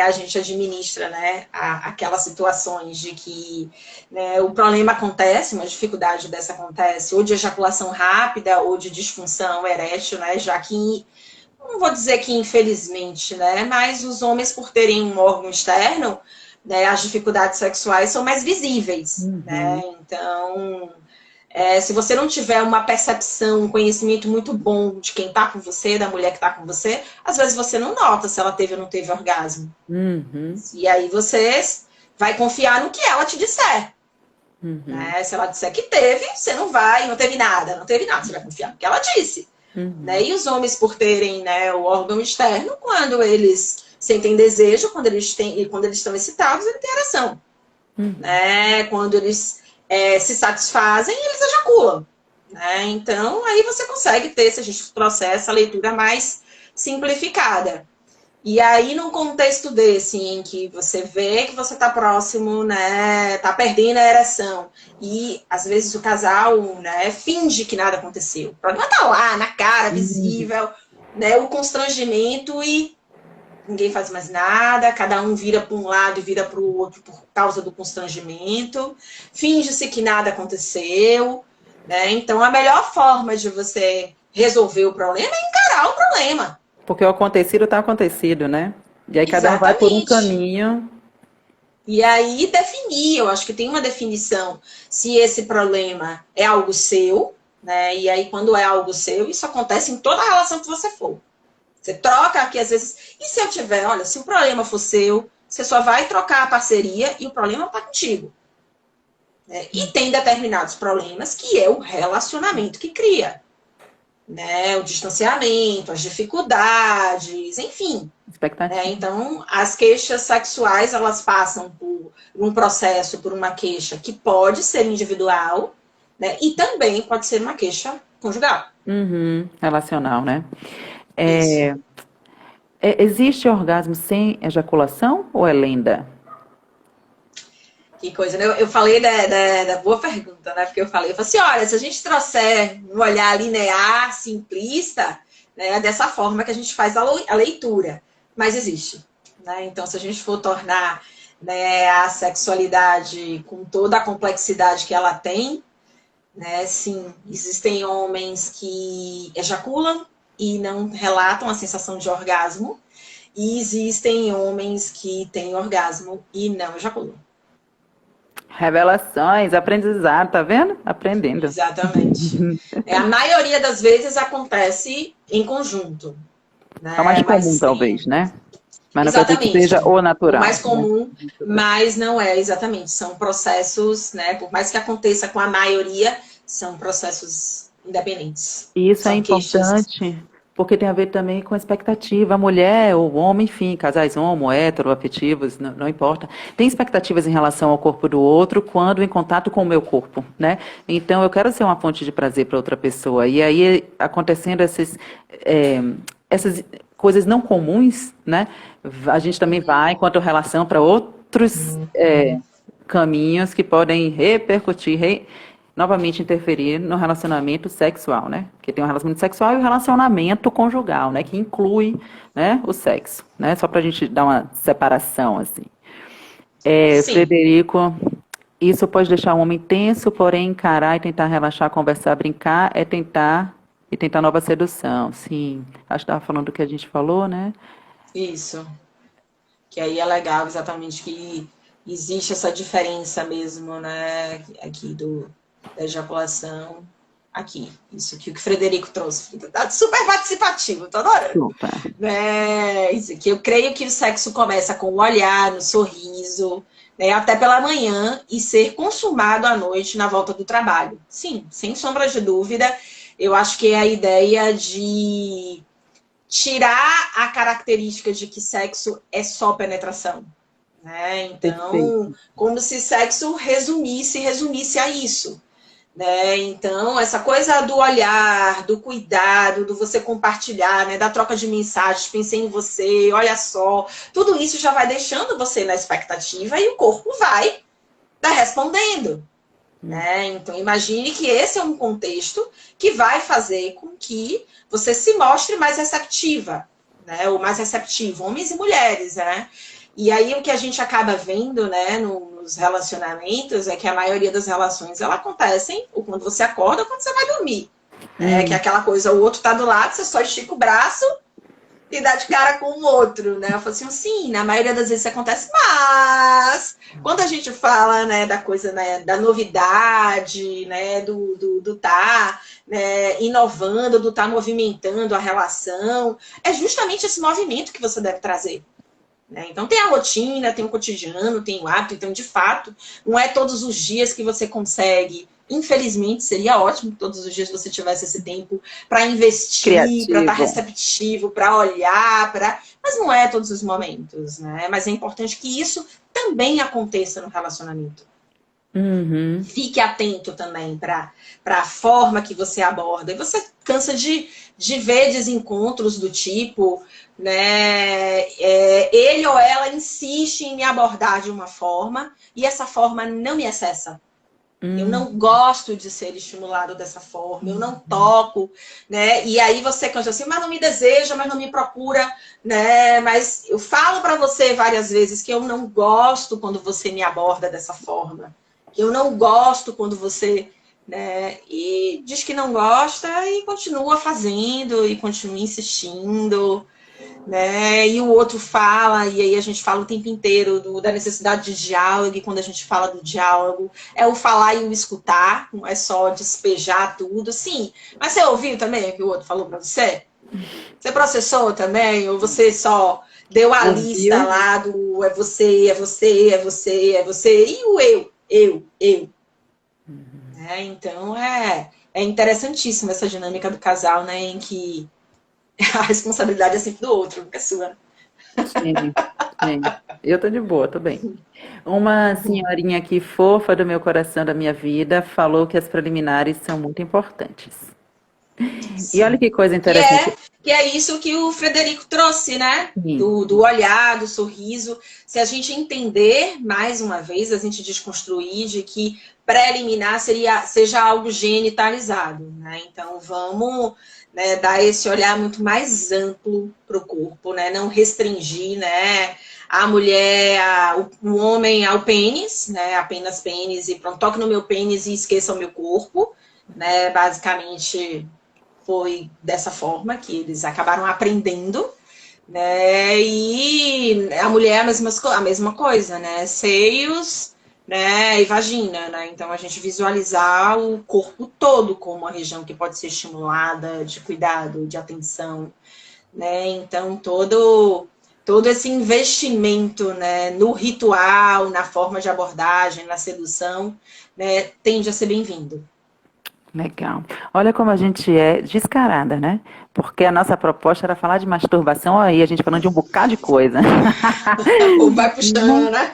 A gente administra, né, aquelas situações de que, né, o problema acontece, uma dificuldade dessa acontece, ou de ejaculação rápida, ou de disfunção erétil, né, já que não vou dizer que infelizmente, né? Mas os homens, por terem um órgão externo, né, as dificuldades sexuais são mais visíveis, né? Então, se você não tiver uma percepção, um conhecimento muito bom de quem tá com você, da mulher que tá com você, às vezes você não nota se ela teve ou não teve orgasmo. E aí você vai confiar no que ela te disser. Né? Se ela disser que teve, você não teve nada, você vai confiar no que ela disse. Né? E os homens, por terem, né, o órgão externo, quando eles sentem desejo, quando eles estão excitados, eles têm ereção. Né? Quando eles se satisfazem, eles ejaculam. Né? Então, aí você consegue ter, se a gente processa a leitura mais simplificada. E aí, num contexto desse, em que você vê que você está próximo, né, tá perdendo a ereção, e às vezes o casal, né, finge que nada aconteceu. O problema tá lá, na cara, visível, né, o constrangimento, e ninguém faz mais nada, cada um vira para um lado e vira para o outro por causa do constrangimento, finge-se que nada aconteceu, né? Então, a melhor forma de você resolver o problema é encarar o problema. Porque o acontecido está acontecido, né? E aí cada um vai por um caminho. E aí definir, eu acho que tem uma definição se esse problema é algo seu, né? E aí quando é algo seu, isso acontece em toda a relação que você for. Você troca aqui às vezes, e se eu tiver, olha, se o problema for seu, você só vai trocar a parceria e o problema está contigo. Né? E tem determinados problemas que é o relacionamento que cria. Né, o distanciamento, as dificuldades, enfim. Né, então, as queixas sexuais, elas passam por um processo, por uma queixa que pode ser individual, né, e também pode ser uma queixa conjugal. Relacional, né? Existe orgasmo sem ejaculação ou é lenda? Que coisa, né? Eu falei da boa pergunta, né? Porque eu falei assim, olha, se a gente trouxer um olhar linear, simplista, né, é dessa forma que a gente faz a leitura. Mas existe. Né? Então, se a gente for tornar, né, a sexualidade com toda a complexidade que ela tem, né, sim, existem homens que ejaculam e não relatam a sensação de orgasmo, e existem homens que têm orgasmo e não ejaculam. Revelações, aprendizado, tá vendo? Aprendendo. Exatamente. A maioria das vezes acontece em conjunto. Né? É o mais comum, talvez, né? Mas não quer dizer que seja o natural. O mais comum, né? Mas não é, exatamente. São processos, né? Por mais que aconteça com a maioria, são processos independentes. E isso é importante, porque tem a ver também com a expectativa. A mulher, ou o homem, enfim, casais homo, hétero, afetivos, não importa. Tem expectativas em relação ao corpo do outro quando em contato com o meu corpo, né? Então, eu quero ser uma fonte de prazer para outra pessoa. E aí, acontecendo essas coisas não comuns, né? A gente também vai, enquanto relação, para outros caminhos que podem repercutir, novamente interferir no relacionamento sexual, né? Porque tem o relacionamento sexual e o relacionamento conjugal, né? Que inclui, né, o sexo, né? Só para a gente dar uma separação, assim. Sim. Frederico, isso pode deixar o homem tenso, porém encarar e tentar relaxar, conversar, brincar, tentar nova sedução. Sim, acho que estava falando do que a gente falou, né? Isso. Que aí é legal exatamente que existe essa diferença mesmo, né? Aqui da ejaculação. Aqui, isso que o Frederico trouxe. Tá super participativo, tô adorando. Super. Isso aqui. Eu creio que o sexo começa com o olhar, no sorriso, né, até pela manhã e ser consumado à noite na volta do trabalho. Sim, sem sombra de dúvida. Eu acho que é a ideia de tirar a característica de que sexo é só penetração. Né? Então, Perfeito. como se sexo resumisse a isso. Né? Então, essa coisa do olhar, do cuidado, do você compartilhar, né? Da troca de mensagens, pensei em você, olha só, tudo isso já vai deixando você na expectativa e o corpo vai respondendo. Né? Então, imagine que esse é um contexto que vai fazer com que você se mostre mais receptiva, né? Ou mais receptivo, homens e mulheres, né? E aí o que a gente acaba vendo, né, nos relacionamentos é que a maioria das relações elas acontecem ou quando você acorda ou quando você vai dormir. Né? Que é aquela coisa, o outro tá do lado, você só estica o braço e dá de cara com o outro, né? Eu falo assim, sim, na maioria das vezes isso acontece, mas quando a gente fala, né, da coisa, né, da novidade, né, do tá, né, inovando, do tá movimentando a relação, é justamente esse movimento que você deve trazer. Né? Então tem a rotina, tem o cotidiano, tem o hábito, então de fato, não é todos os dias que você consegue. Infelizmente, seria ótimo que todos os dias você tivesse esse tempo para investir, para estar receptivo, para olhar, mas não é todos os momentos, né? Mas é importante que isso também aconteça no relacionamento. Uhum. Fique atento também para a forma que você aborda. E você cansa de ver desencontros do tipo, né? Ele ou ela insiste em me abordar de uma forma e essa forma não me acessa. Eu não gosto de ser estimulado dessa forma, eu não toco, né? E aí você canta assim, mas não me deseja, mas não me procura, né? Mas eu falo para você várias vezes que eu não gosto quando você me aborda dessa forma. Que eu não gosto quando você, né? E diz que não gosta e continua fazendo e continua insistindo. Né? E o outro fala, e aí a gente fala o tempo inteiro da necessidade de diálogo, e quando a gente fala do diálogo, é o falar e o escutar, não é só despejar tudo, sim. Mas você ouviu também o que o outro falou para você? Você processou também? Ou você só deu a lista lá do é você, é você, é você, é você, e o eu. Então é interessantíssima essa dinâmica do casal, né? Em que a responsabilidade é sempre do outro, nunca é sua. Sim, sim. Eu tô de boa, tô bem. Uma senhorinha aqui fofa do meu coração, da minha vida, falou que as preliminares são muito importantes. E olha que coisa interessante. Que é isso que o Frederico trouxe, né? Sim. Do olhar, do sorriso. Se a gente entender, mais uma vez, a gente desconstruir de que preliminar seja algo genitalizado, né? Então, vamos, né, dar esse olhar muito mais amplo para o corpo, né? Não restringir, né? A mulher, o homem ao pênis, né? Apenas pênis e pronto, toque no meu pênis e esqueça o meu corpo, né? Basicamente foi dessa forma que eles acabaram aprendendo, né? E a mulher é a mesma coisa, né? Seios, né? E vagina, né? Então a gente visualizar o corpo todo como uma região que pode ser estimulada, de cuidado, de atenção, né? Então todo esse investimento, né, no ritual, na forma de abordagem, na sedução, né, tende a ser bem-vindo. Legal. Olha como a gente é descarada, né? Porque a nossa proposta era falar de masturbação, aí a gente falando de um bocado de coisa. Ou vai puxando, né?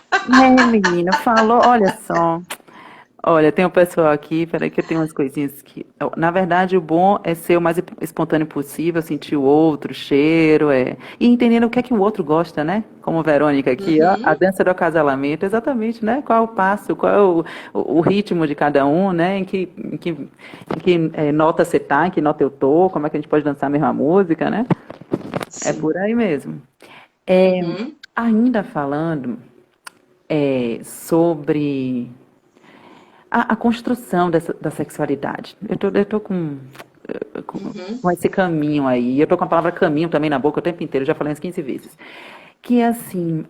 Menina, falou, olha só. Olha, tem um pessoal aqui, peraí que eu tenho umas coisinhas que... Na verdade, o bom é ser o mais espontâneo possível, sentir o outro, o cheiro, e entendendo o que é que o outro gosta, né? Como a Verônica aqui, ó, a Uhum, dança do acasalamento, exatamente, né? Qual é o passo, qual é o ritmo de cada um, né? Em que nota você tá, em que nota eu tô, como é que a gente pode dançar a mesma música, né? É sim. por aí mesmo. Uhum, Ainda falando sobre a construção da sexualidade. Eu tô com, uhum, com esse caminho aí. Eu tô com a palavra caminho também na boca o tempo inteiro, eu já falei umas 15 vezes. Que, assim,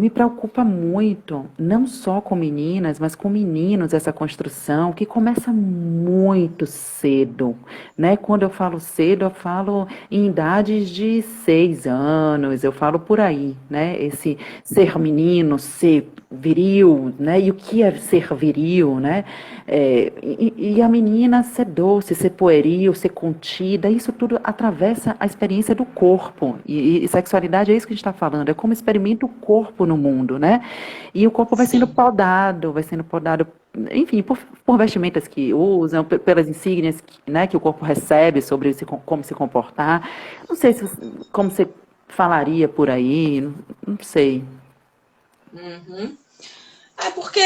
me preocupa muito, não só com meninas, mas com meninos, essa construção, que começa muito cedo, né? Quando eu falo cedo, eu falo em idades de 6 anos, eu falo por aí, né? Esse ser menino, ser viril, né? E o que é ser viril, né? E a menina ser doce, ser pueril, ser contida, isso tudo atravessa a experiência do corpo. E sexualidade é isso que a gente está falando, é como experimenta o corpo no mundo, né? E o corpo sim. vai sendo podado, enfim, por vestimentas que usam, pelas insígnias né, que o corpo recebe sobre como se comportar. Não sei como você falaria por aí, não sei. Uhum. É porque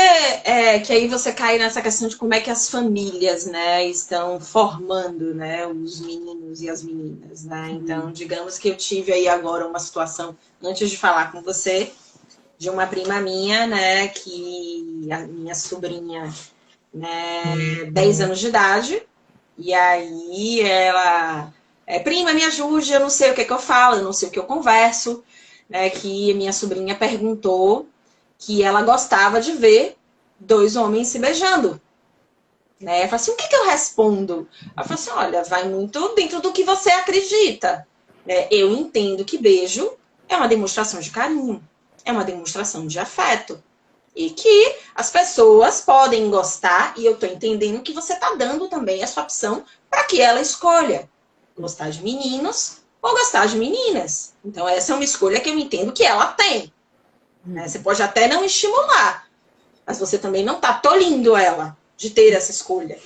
que aí você cai nessa questão de como é que as famílias, né, estão formando, né, os meninos e as meninas, né? Então, digamos que eu tive aí agora uma situação, antes de falar com você, de uma prima minha, né, que a minha sobrinha, né, 10 anos de idade, e aí ela, prima, me ajude, eu não sei o que, que eu falo, eu não sei o que eu converso, né, que minha sobrinha perguntou que ela gostava de ver dois homens se beijando. Né? Eu falei assim, o que, que eu respondo? Ela falou assim, olha, vai muito dentro do que você acredita. Né? Eu entendo que beijo é uma demonstração de carinho, é uma demonstração de afeto. E que as pessoas podem gostar, e eu estou entendendo que você está dando também essa opção para que ela escolha gostar de meninos ou gostar de meninas. Então, essa é uma escolha que eu entendo que ela tem. Né? Você pode até não estimular, mas você também não está tolindo ela de ter essa escolha.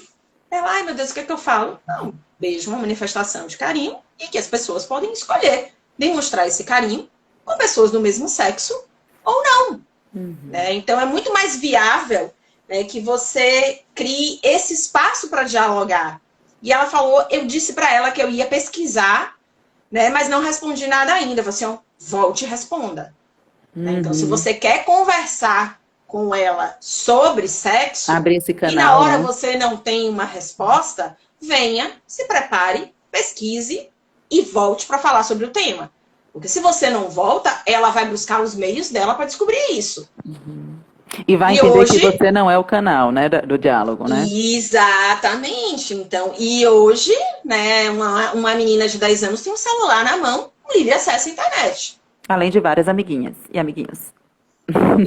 Ela, ai meu Deus, o que é que eu falo? Não, beijo é uma manifestação de carinho e que as pessoas podem escolher demonstrar esse carinho com pessoas do mesmo sexo ou não. Né? Então é muito mais viável, né, que você crie esse espaço para dialogar. E ela falou, eu disse para ela que eu ia pesquisar, né, mas não respondi nada ainda. Eu falei assim, ó, volte e responda. Né? Então, se Uhum. você quer conversar com ela sobre sexo Abrir esse e na canal, hora né? você não tem uma resposta, venha, se prepare, pesquise e volte para falar sobre o tema. Porque se você não volta, ela vai buscar os meios dela para descobrir isso. E vai E entender que hoje, você não é o canal, né, do diálogo, né? exatamente. Então, e hoje, né, uma menina de 10 anos tem um celular na mão, com livre acesso à internet. Além de várias amiguinhas e amiguinhos.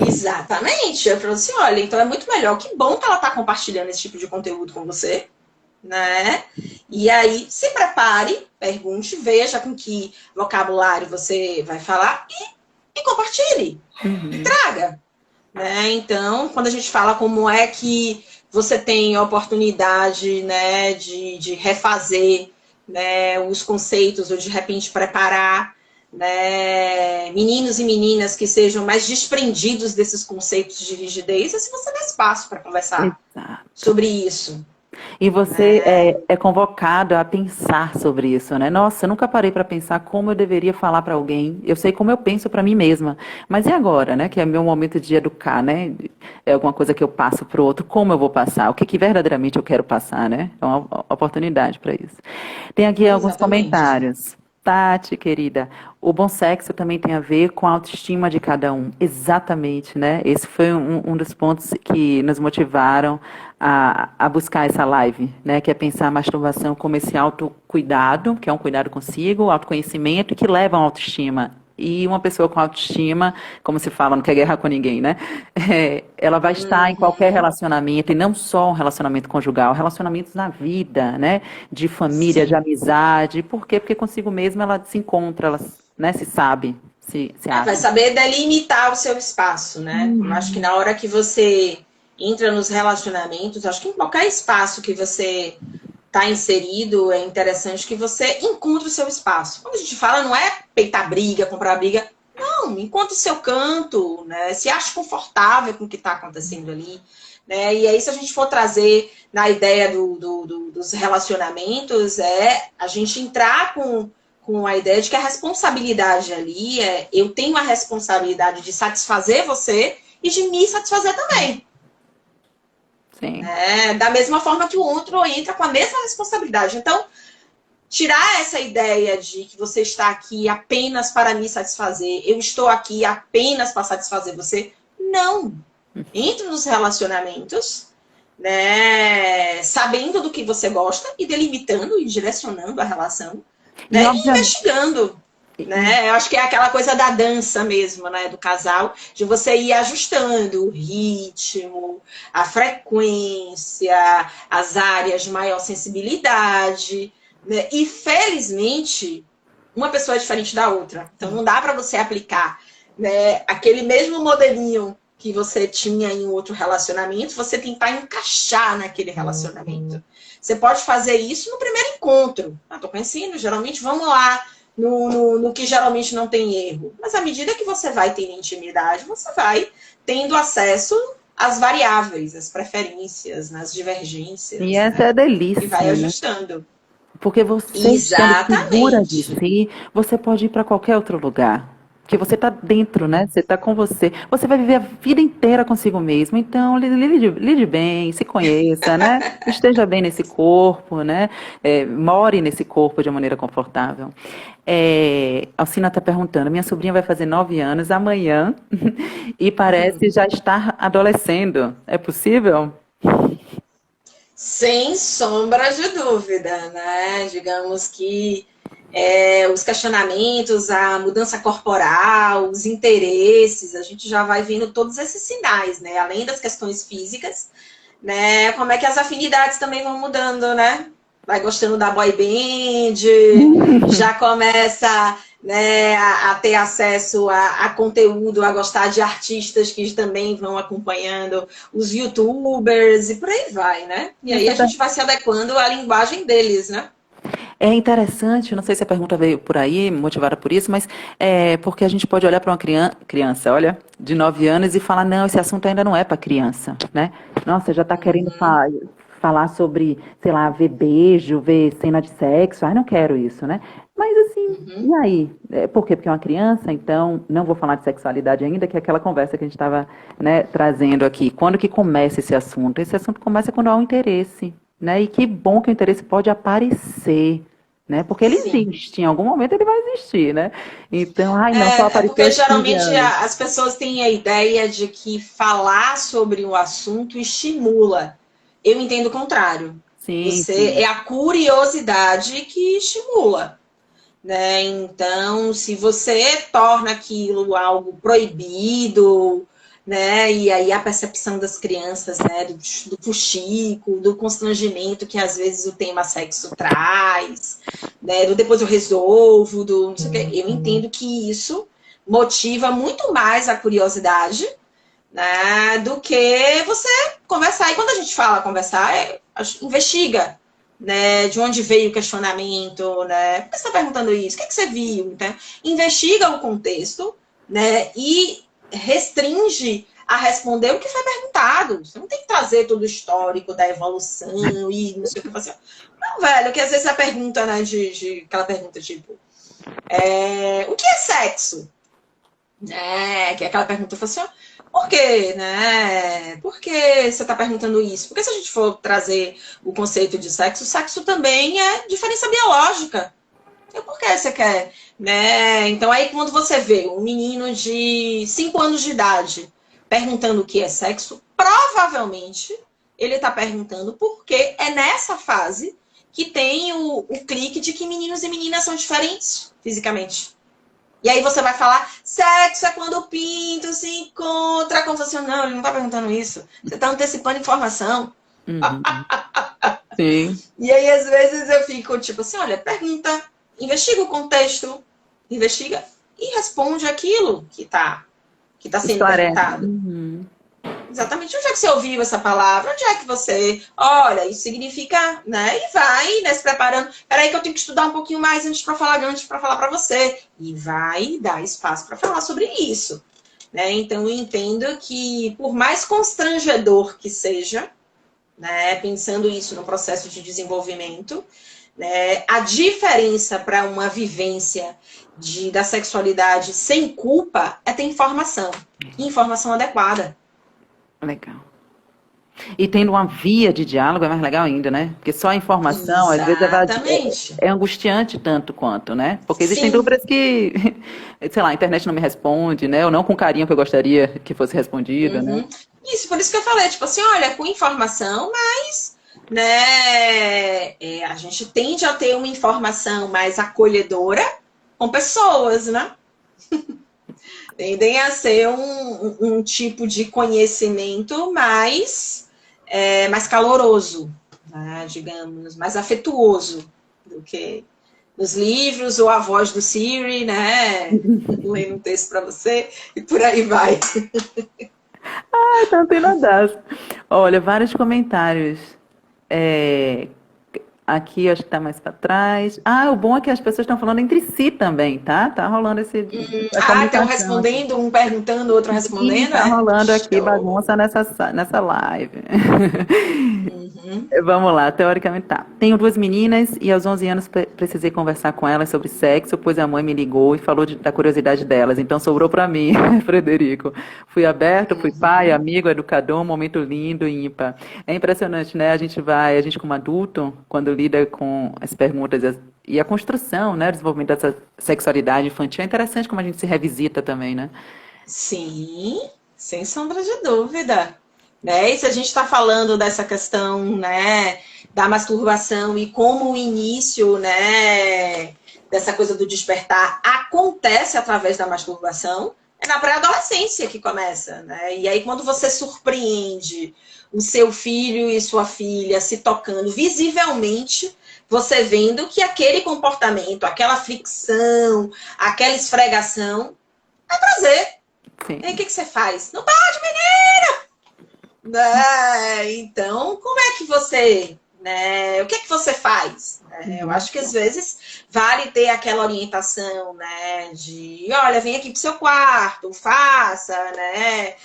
Exatamente. Eu falo assim, olha, então é muito melhor. Que bom que ela está compartilhando esse tipo de conteúdo com você, né? E aí, se prepare, pergunte, veja com que vocabulário você vai falar e compartilhe, e Uhum. traga, né? Então, quando a gente fala como é que você tem a oportunidade, né, de refazer, né, os conceitos ou de repente preparar, né, meninos e meninas que sejam mais desprendidos desses conceitos de rigidez, é se você dá espaço para conversar Exato. sobre isso, E você né? é convocado a pensar sobre isso, né? Nossa, eu nunca parei para pensar como eu deveria falar para alguém. Eu sei como eu penso para mim mesma, mas e agora, né? Que é meu momento de educar, né? É alguma coisa que eu passo para o outro, como eu vou passar? O que verdadeiramente eu quero passar, né? É uma oportunidade para isso. Tem aqui alguns Exatamente. comentários. Tati, querida, o bom sexo também tem a ver com a autoestima de cada um. Exatamente, né? Esse foi um dos pontos que nos motivaram a buscar essa live, né? Que é pensar a masturbação como esse autocuidado, que é um cuidado consigo, autoconhecimento, que leva a autoestima. E uma pessoa com autoestima, como se fala, não quer guerra com ninguém, né? Ela vai estar em qualquer Uhum. relacionamento, e não só um relacionamento conjugal, relacionamentos na vida, né? De família, de Sim. amizade. Por quê? Porque consigo mesma ela se encontra, ela, né, se sabe, se Vai acha. saber delimitar o seu espaço, né? Eu acho que na hora que você entra nos relacionamentos, acho que em qualquer espaço que você está inserido, é interessante que você encontre o seu espaço. Quando a gente fala, não é peitar briga, comprar briga. Não, encontre o seu canto, né? Se ache confortável com o que está acontecendo ali. Né? E aí, se a gente for trazer na ideia dos relacionamentos, é a gente entrar com a ideia de que a responsabilidade ali eu tenho a responsabilidade de satisfazer você e de me satisfazer também. Sim. Da mesma forma que o outro entra com a mesma responsabilidade. Então, tirar essa ideia de que você está aqui apenas para me satisfazer, eu estou aqui apenas para satisfazer você, não. Entre nos relacionamentos, né, sabendo do que você gosta e delimitando e direcionando a relação, né, e investigando. Né? Eu acho que é aquela coisa da dança mesmo, né, do casal, de você ir ajustando o ritmo, a frequência, as áreas de maior sensibilidade, né? E felizmente uma pessoa é diferente da outra, então não dá para você aplicar, né, aquele mesmo modelinho que você tinha em outro relacionamento, você tentar encaixar naquele relacionamento. Você pode fazer isso no primeiro encontro. Tô conhecendo, geralmente vamos lá no que geralmente não tem erro. Mas à medida que você vai tendo intimidade, você vai tendo acesso às variáveis, às preferências, nas divergências. E essa é a delícia. E vai ajustando. Porque você, estando segura de si, você pode ir para qualquer outro lugar. Porque você está dentro, né? Você está com você. Você vai viver a vida inteira consigo mesmo. Então, lide bem, se conheça, né? Esteja bem nesse corpo, né? More nesse corpo de maneira confortável. Alcina está perguntando, minha sobrinha vai fazer 9 anos amanhã e parece já estar adolescendo. É possível? Sem sombra de dúvida, né? Digamos que os questionamentos, a mudança corporal, os interesses, a gente já vai vendo todos esses sinais, né? Além das questões físicas, né? Como é que as afinidades também vão mudando, né? Vai gostando da boy band, já começa, né, a ter acesso a conteúdo, a gostar de artistas que também vão acompanhando os youtubers e por aí vai, né? E aí a gente vai se adequando à linguagem deles, né? É interessante, não sei se a pergunta veio por aí, motivada por isso, mas porque a gente pode olhar para uma criança, olha, de 9 anos e falar, não, esse assunto ainda não é para criança, né? Nossa, já está querendo falar sobre, sei lá, ver beijo, ver cena de sexo, ai, não quero isso, né? Mas assim, e aí? Por quê? Porque é uma criança, então não vou falar de sexualidade ainda, que é aquela conversa que a gente estava, né, trazendo aqui. Quando que começa esse assunto? Esse assunto começa quando há um interesse, né? E que bom que o interesse pode aparecer, né? Porque ele existe, em algum momento ele vai existir, né? Então, ai, não, só apareceu porque geralmente as pessoas têm a ideia de que falar sobre o assunto estimula. Eu entendo o contrário. Sim. É a curiosidade que estimula. Né? Então, se você torna aquilo algo proibido, né? E aí a percepção das crianças, né? Do fuxico, do constrangimento que às vezes o tema sexo traz, né? Do depois eu resolvo, do não sei o quê. Eu entendo que isso motiva muito mais a curiosidade, né? Do que você conversar. E quando a gente fala conversar, investiga. Né, de onde veio o questionamento, né? Por que você está perguntando isso? O que você viu? Então, investiga o contexto, né? E restringe a responder o que foi perguntado. Você não tem que trazer todo o histórico da evolução e não sei o que fazer. Não, velho, que às vezes a pergunta, né? Aquela pergunta tipo: o que é sexo? Que é aquela pergunta assim, por quê, né? Por que você está perguntando isso? Porque se a gente for trazer o conceito de sexo, sexo também é diferença biológica. Então, por que você quer? Né? Então, aí quando você vê um menino de 5 anos de idade perguntando o que é sexo, provavelmente ele está perguntando porque é nessa fase que tem o clique de que meninos e meninas são diferentes fisicamente. E aí você vai falar, sexo é quando o pinto se encontra com você. Não, ele não está perguntando isso. Você está antecipando informação. Sim. E aí, às vezes, eu fico tipo assim, olha, pergunta, investiga o contexto, investiga e responde aquilo que está sendo perguntado. Exatamente. Onde é que você ouviu essa palavra? Onde é que você... Olha, isso significa, né? E vai, né, se preparando. Peraí que eu tenho que estudar um pouquinho mais antes para falar para você. E vai dar espaço para falar sobre isso. Né? Então, eu entendo que, por mais constrangedor que seja, né, pensando isso no processo de desenvolvimento, né, a diferença para uma vivência da sexualidade sem culpa é ter informação. Informação adequada. Legal. E tendo uma via de diálogo é mais legal ainda, né? Porque só a informação, às vezes, Exatamente. é angustiante tanto quanto, né? Porque existem Sim. dúvidas que, sei lá, a internet não me responde, né? Ou não com o carinho que eu gostaria que fosse respondida, né? Uhum. Isso, por isso que eu falei, tipo assim, olha, com informação, mas, né, a gente tende a ter uma informação mais acolhedora com pessoas, né? Tendem a ser um tipo de conhecimento mais caloroso, né, digamos, mais afetuoso do que nos livros ou a voz do Siri, né? Lendo um texto para você e por aí vai. Então tem nada. Olha, vários comentários. É, aqui, acho que tá mais para trás. Ah, o bom é que as pessoas estão falando entre si também, tá? Tá rolando a Estão comunicação aqui. respondendo, um perguntando, outro Sim, respondendo, tá é? rolando aqui Show. bagunça nessa live. Uhum. Vamos lá, teoricamente tá. Tenho duas meninas e aos 11 anos precisei conversar com elas sobre sexo, pois a mãe me ligou e falou da curiosidade delas. Então sobrou para mim, Frederico. Fui aberto, fui pai, amigo, educador, um momento lindo e ímpar. É impressionante, né? A gente como adulto, quando lida com as perguntas e a construção, né, o desenvolvimento dessa sexualidade infantil, é interessante como a gente se revisita também, né? Sim, sem sombra de dúvida. Né? E se a gente está falando dessa questão, né, da masturbação e como o início, né, dessa coisa do despertar acontece através da masturbação, é na pré-adolescência que começa, né? E aí quando você surpreende o seu filho e sua filha se tocando visivelmente, você vendo que aquele comportamento, aquela fricção, aquela esfregação é prazer. E aí o Sim. que você faz? Não pode, né? Então, como é que você, né? O que é que você faz? Eu acho que às vezes vale ter aquela orientação, né? De, olha, vem aqui pro seu quarto, faça, né?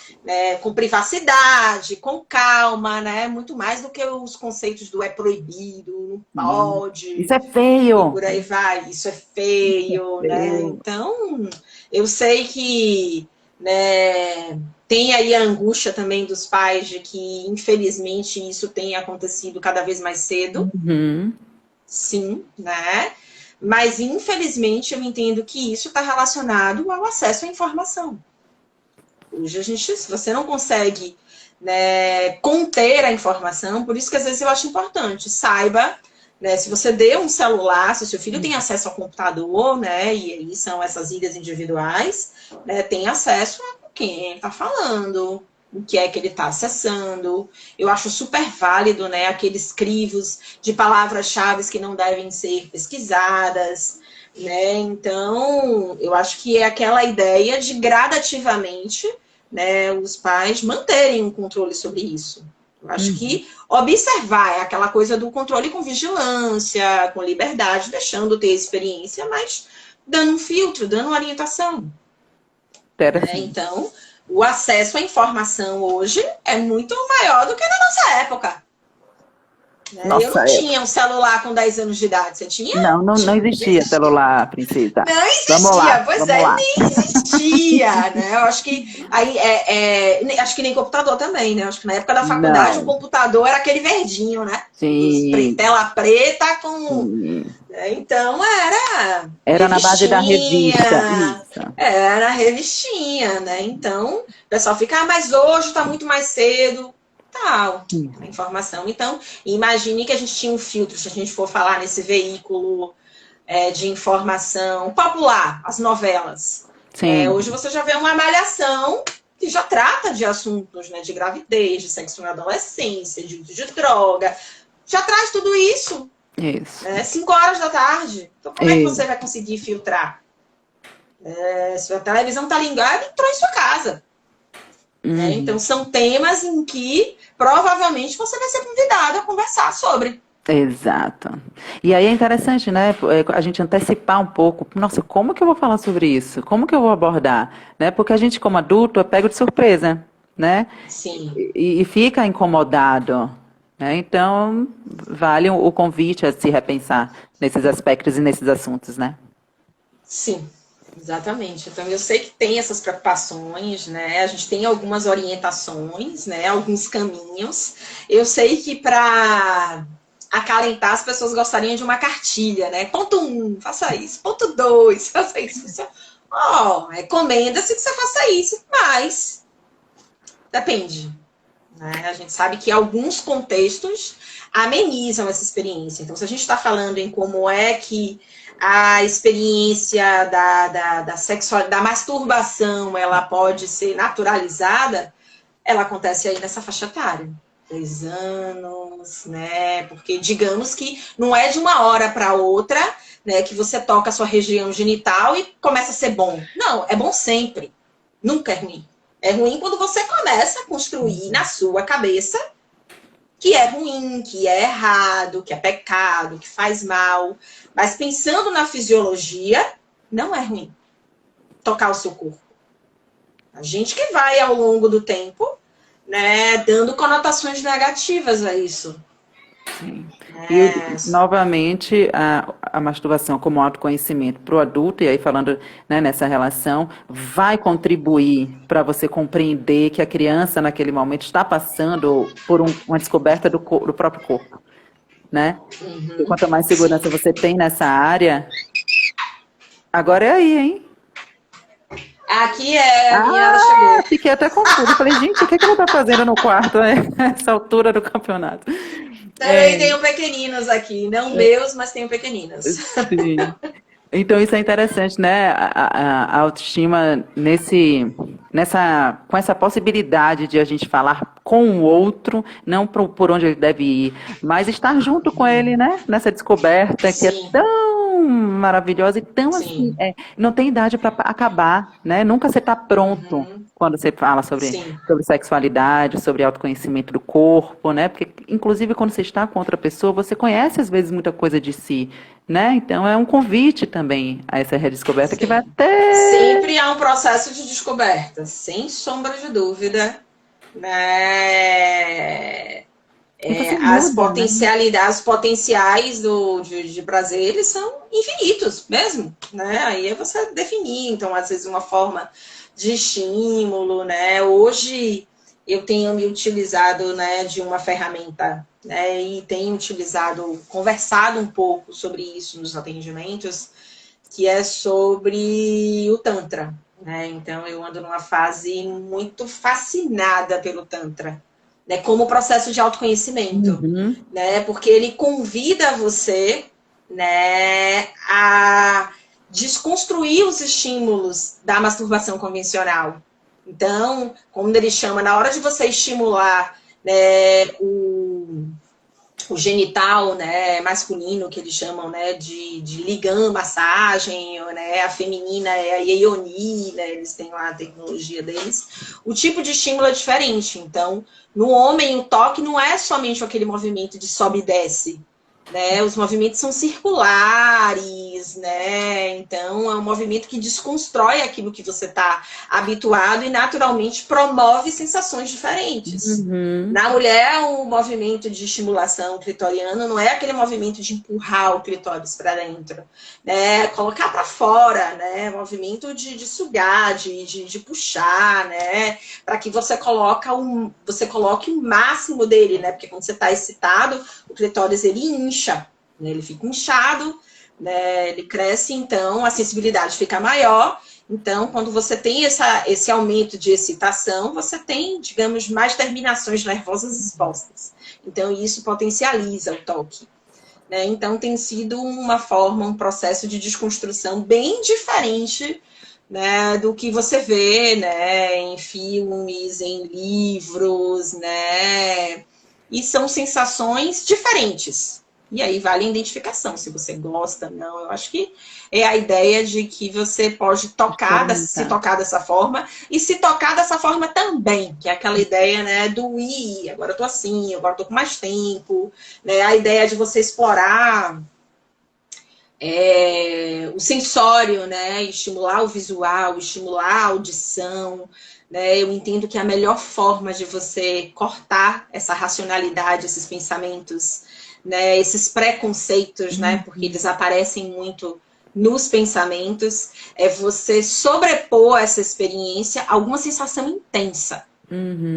Com privacidade, com calma, né? Muito mais do que os conceitos do é proibido, não Isso pode, é e feio. por aí vai. Isso é Isso é feio, né? feio. Então, eu sei que, né? Tem aí a angústia também dos pais de que, infelizmente, isso tem acontecido cada vez mais cedo. Uhum. Sim, né? Mas, infelizmente, eu entendo que isso está relacionado ao acesso à informação. Hoje, se você não consegue, né, conter a informação, por isso que às vezes eu acho importante, saiba, né, se você deu um celular, se o seu filho tem acesso ao computador, né, e aí são essas ilhas individuais, né, tem acesso a quem ele está falando, o que é que ele está acessando. Eu acho super válido, né, aqueles crivos de palavras-chave que não devem ser pesquisadas, né? Então, eu acho que é aquela ideia de gradativamente, né, os pais manterem um controle sobre isso. Eu acho Uhum. que observar é aquela coisa do controle com vigilância, com liberdade, deixando ter experiência, mas dando um filtro, dando uma orientação. Né? Interessante. Então, o acesso à informação hoje é muito maior do que na nossa época. Né? Eu não Nossa, tinha um celular com 10 anos de idade. Você tinha? não existia celular, princesa. Não Vamos existia, lá, pois vamos é, lá. nem existia, né? Eu acho que aí acho que nem computador também, né? Eu acho que na época da faculdade o Não. computador era aquele verdinho, né? Sim, Tela preta com. sim. Né? Então era Era na base da revista. revistinha, Isso. era revistinha, né? Então o pessoal fica, mas hoje está muito mais cedo. Tal, a informação. Então, imagine que a gente tinha um filtro, se a gente for falar nesse veículo de informação popular, as novelas. Hoje Sim, você já vê uma malhação que já trata de assuntos, né, de gravidez, de sexo na adolescência, de uso de droga, já traz tudo isso, isso. né, 5 horas da tarde. Então, como é que E- você vai conseguir filtrar? Se a televisão está ligada, entrou em sua casa. né? Uhum. Então, são temas em que provavelmente você vai ser convidado a conversar sobre. Exato. E aí é interessante, né, a gente antecipar um pouco, nossa, como que eu vou falar sobre isso? Como que eu vou abordar? Né? Porque a gente, como adulto, é pego de surpresa, né? Sim, E fica incomodado, né? Então, vale o convite a se repensar nesses aspectos e nesses assuntos, né? sim. Exatamente. Então, eu sei que tem essas preocupações, né? A gente tem algumas orientações, né? Alguns caminhos. Eu sei que para acalentar, as pessoas gostariam de uma cartilha, né? Ponto 1, faça isso. Ponto 2, faça isso. Recomenda-se que você faça isso, mas depende, né? A gente sabe que alguns contextos amenizam essa experiência. Então, se a gente está falando em como é que a experiência da masturbação ela pode ser naturalizada, ela acontece aí nessa faixa etária. 2 anos, né? Porque digamos que não é de uma hora para outra, né, que você toca a sua região genital e começa a ser bom. Não, é bom sempre. Nunca é ruim. É ruim quando você começa a construir na sua cabeça que é ruim, que é errado, que é pecado, que faz mal. Mas pensando na fisiologia, não é ruim tocar o seu corpo. A gente que vai ao longo do tempo, né, dando conotações negativas a isso. Sim. E, É, novamente, a masturbação como autoconhecimento para o adulto, e aí falando, né, nessa relação, vai contribuir para você compreender que a criança, naquele momento, está passando por uma descoberta do próprio corpo, né? E quanto mais segurança sim. você tem nessa área, agora é aí, hein? Aqui é, a Niara Ah, chegou. fiquei até confusa. Falei, gente, o que que ela está fazendo no quarto, né? Nessa altura do campeonato? Também É, tenho pequeninos aqui, não meus, mas tenho pequeninos. sim. Então isso é interessante, né? A autoestima com essa possibilidade de a gente falar com o outro, não por onde ele deve ir, mas estar junto com ele, né? Nessa descoberta que é Sim, tão maravilhosa e tão assim, sim, não tem idade para acabar, né? Nunca você está pronto quando você fala sim. sobre sexualidade, sobre autoconhecimento do corpo, né? Porque inclusive quando você está com outra pessoa, você conhece às vezes muita coisa de si, né? Então é um convite também a essa redescoberta que vai Sim. até. Sempre há um processo de descoberta, sem sombra de dúvida, né? E você As muda, né? potencialidades, os potenciais de prazer, eles são infinitos mesmo, né? Aí é você definir, então, às vezes, uma forma de estímulo, né? Hoje eu tenho me utilizado, né, de uma ferramenta, né, e tenho utilizado, conversado um pouco sobre isso nos atendimentos, que é sobre o Tantra, né? Então, eu ando numa fase muito fascinada pelo Tantra, né? Como processo de autoconhecimento, Uhum. né? Porque ele convida você, né, a desconstruir os estímulos da masturbação convencional. Então, como ele chama, na hora de você estimular, né, o genital, né, masculino, que eles chamam, né, de ligam, massagem, né, a feminina é a Ioni, né, eles têm lá a tecnologia deles. O tipo de estímulo é diferente. Então, no homem, o toque não é somente aquele movimento de sobe e desce, né? Os movimentos são circulares, né? Então, é um movimento que desconstrói aquilo que você está habituado e naturalmente promove sensações diferentes. Uhum. Na mulher, o movimento de estimulação clitoriana não é aquele movimento de empurrar o clitóris para dentro, né? Colocar para fora, né? Movimento de sugar, de puxar, né? Para que você coloque o máximo dele, né? Porque quando você está excitado, o clitóris ele incha, né? Ele fica inchado, né? Ele cresce, então a sensibilidade fica maior. Então, quando você tem esse aumento de excitação, você tem, digamos, mais terminações nervosas expostas. Então, isso potencializa o toque, né? Então, tem sido uma forma, um processo de desconstrução bem diferente, né, do que você vê, né, em filmes, em livros, né? E são sensações diferentes. E aí vale a identificação, se você gosta, não. Eu acho que é a ideia de que você pode se tocar dessa forma e se tocar dessa forma também, que é aquela ideia, né, do agora eu tô assim, agora eu tô com mais tempo, né? A ideia de você explorar o sensório, né? Estimular o visual, estimular a audição, né? Eu entendo que a melhor forma de você cortar essa racionalidade, esses pensamentos, né? Esses preconceitos, né? Porque eles aparecem muito nos pensamentos, é você sobrepor essa experiência a alguma sensação intensa.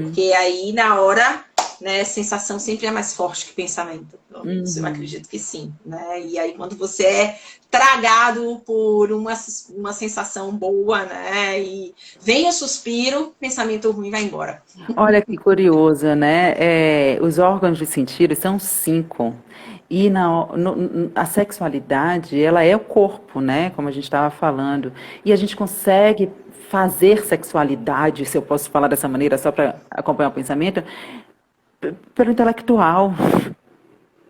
Porque aí, na hora, né, sensação sempre é mais forte que pensamento. Pelo menos eu acredito que sim. Né? E aí, quando você é tragado por uma sensação boa, né, e vem o suspiro, pensamento ruim vai embora. Olha que curioso, né? Os órgãos de sentido são 5. E a sexualidade, ela é o corpo, né? Como a gente estava falando. E a gente consegue fazer sexualidade, se eu posso falar dessa maneira, só para acompanhar o pensamento, pelo intelectual.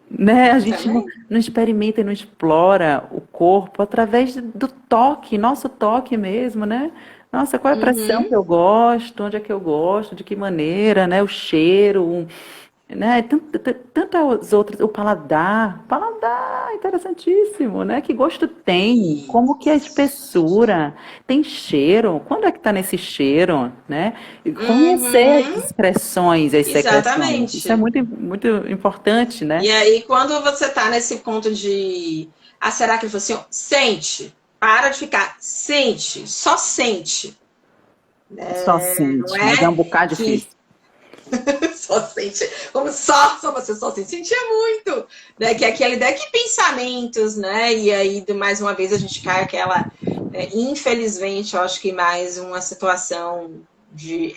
Né? A gente não experimenta e não explora o corpo através do toque, nosso toque mesmo, né? Nossa, qual é a pressão que eu gosto, onde é que eu gosto, de que maneira, né? O cheiro, né? Tantas outras, o paladar, interessantíssimo, né? Que gosto tem, como que é a espessura, tem cheiro, quando é que está nesse cheiro, né? E conhecer as expressões, as secreções, isso é muito, muito importante, né? E aí, quando você está nesse ponto de, será que você sente? Para de ficar, sente, só sente. Só sente, mas é um bocado difícil. Só sente, como só você só sente, sentia muito, né? Que é aquela ideia que pensamentos, né? E aí, mais uma vez, a gente cai aquela, infelizmente, eu acho que mais uma situação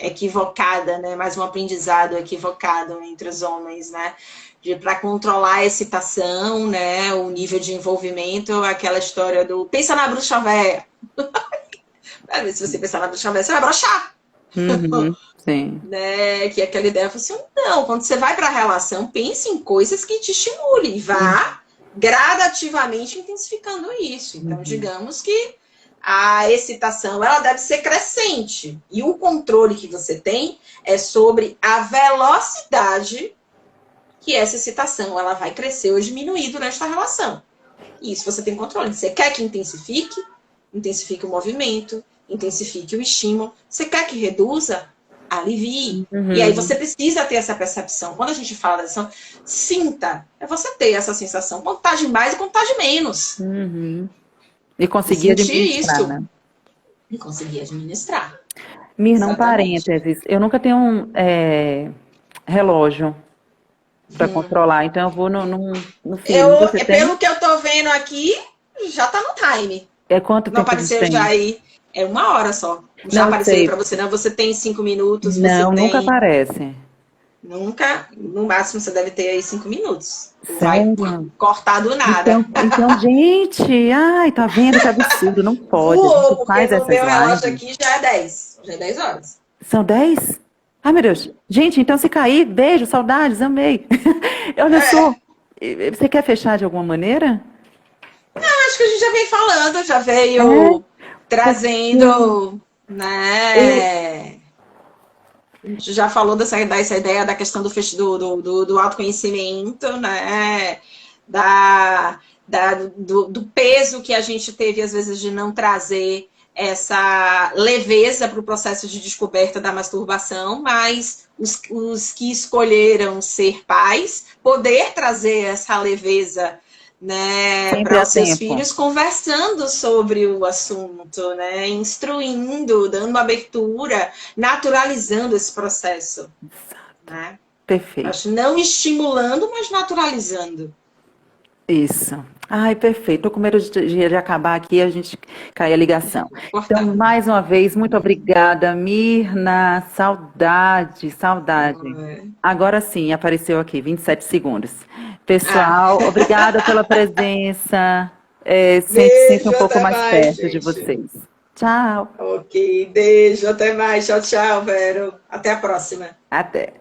equivocada, né? Mais um aprendizado equivocado entre os homens, né? Para controlar a excitação, né? O nível de envolvimento, aquela história do pensa na bruxa véia. Se você pensar na bruxa véia, você vai broxar. Sim. Né? Que é aquela ideia, assim, não, quando você vai para a relação, pense em coisas que te estimulem, vá gradativamente intensificando isso. Então, digamos que a excitação, ela deve ser crescente, e o controle que você tem é sobre a velocidade que essa excitação, ela vai crescer ou diminuir durante a relação. Isso você tem controle. Você quer que intensifique o movimento, intensifique o estímulo. Você quer que reduza? Alivie. E aí você precisa ter essa percepção. Quando a gente fala da ação, sinta. É você ter essa sensação. Quando tá de mais e quando tá de menos. E conseguir administrar, isso. né? E conseguir administrar. Mirna, um parênteses. Eu nunca tenho relógio para controlar, então eu vou no filme. Pelo que eu tô vendo aqui, já tá no time. Quanto não tempo apareceu já aí? É 1 hora só. Já apareceu para você, não? Você tem 5 minutos? Não, você nunca aparece. Nunca? No máximo você deve ter aí 5 minutos. Sério? Vai cortar do nada. Então, gente, tá vendo que absurdo, não pode. Porque faz no meu relógio aqui já é 10. Já é 10 horas. São 10? Ai, meu Deus. Gente, então se cair, beijo, saudades, amei. Olha só, você quer fechar de alguma maneira? Não, acho que a gente já vem falando, já veio trazendo, né? A gente já falou dessa ideia da questão do autoconhecimento, né? Do peso que a gente teve, às vezes, de não trazer essa leveza para o processo de descoberta da masturbação, mas os que escolheram ser pais, poder trazer essa leveza, né, para os seus filhos, conversando sobre o assunto, né, instruindo, dando abertura, naturalizando esse processo. Né? Perfeito. Acho não estimulando, mas naturalizando. Isso. Ai, perfeito. Estou com medo de acabar aqui e a gente cair a ligação. Então, mais uma vez, muito obrigada, Mirna. Saudade. Agora sim, apareceu aqui, 27 segundos. Pessoal, obrigada pela presença. Sinto um pouco mais perto de vocês. Tchau. Ok, beijo, até mais. Tchau, Vero. Até a próxima. Até.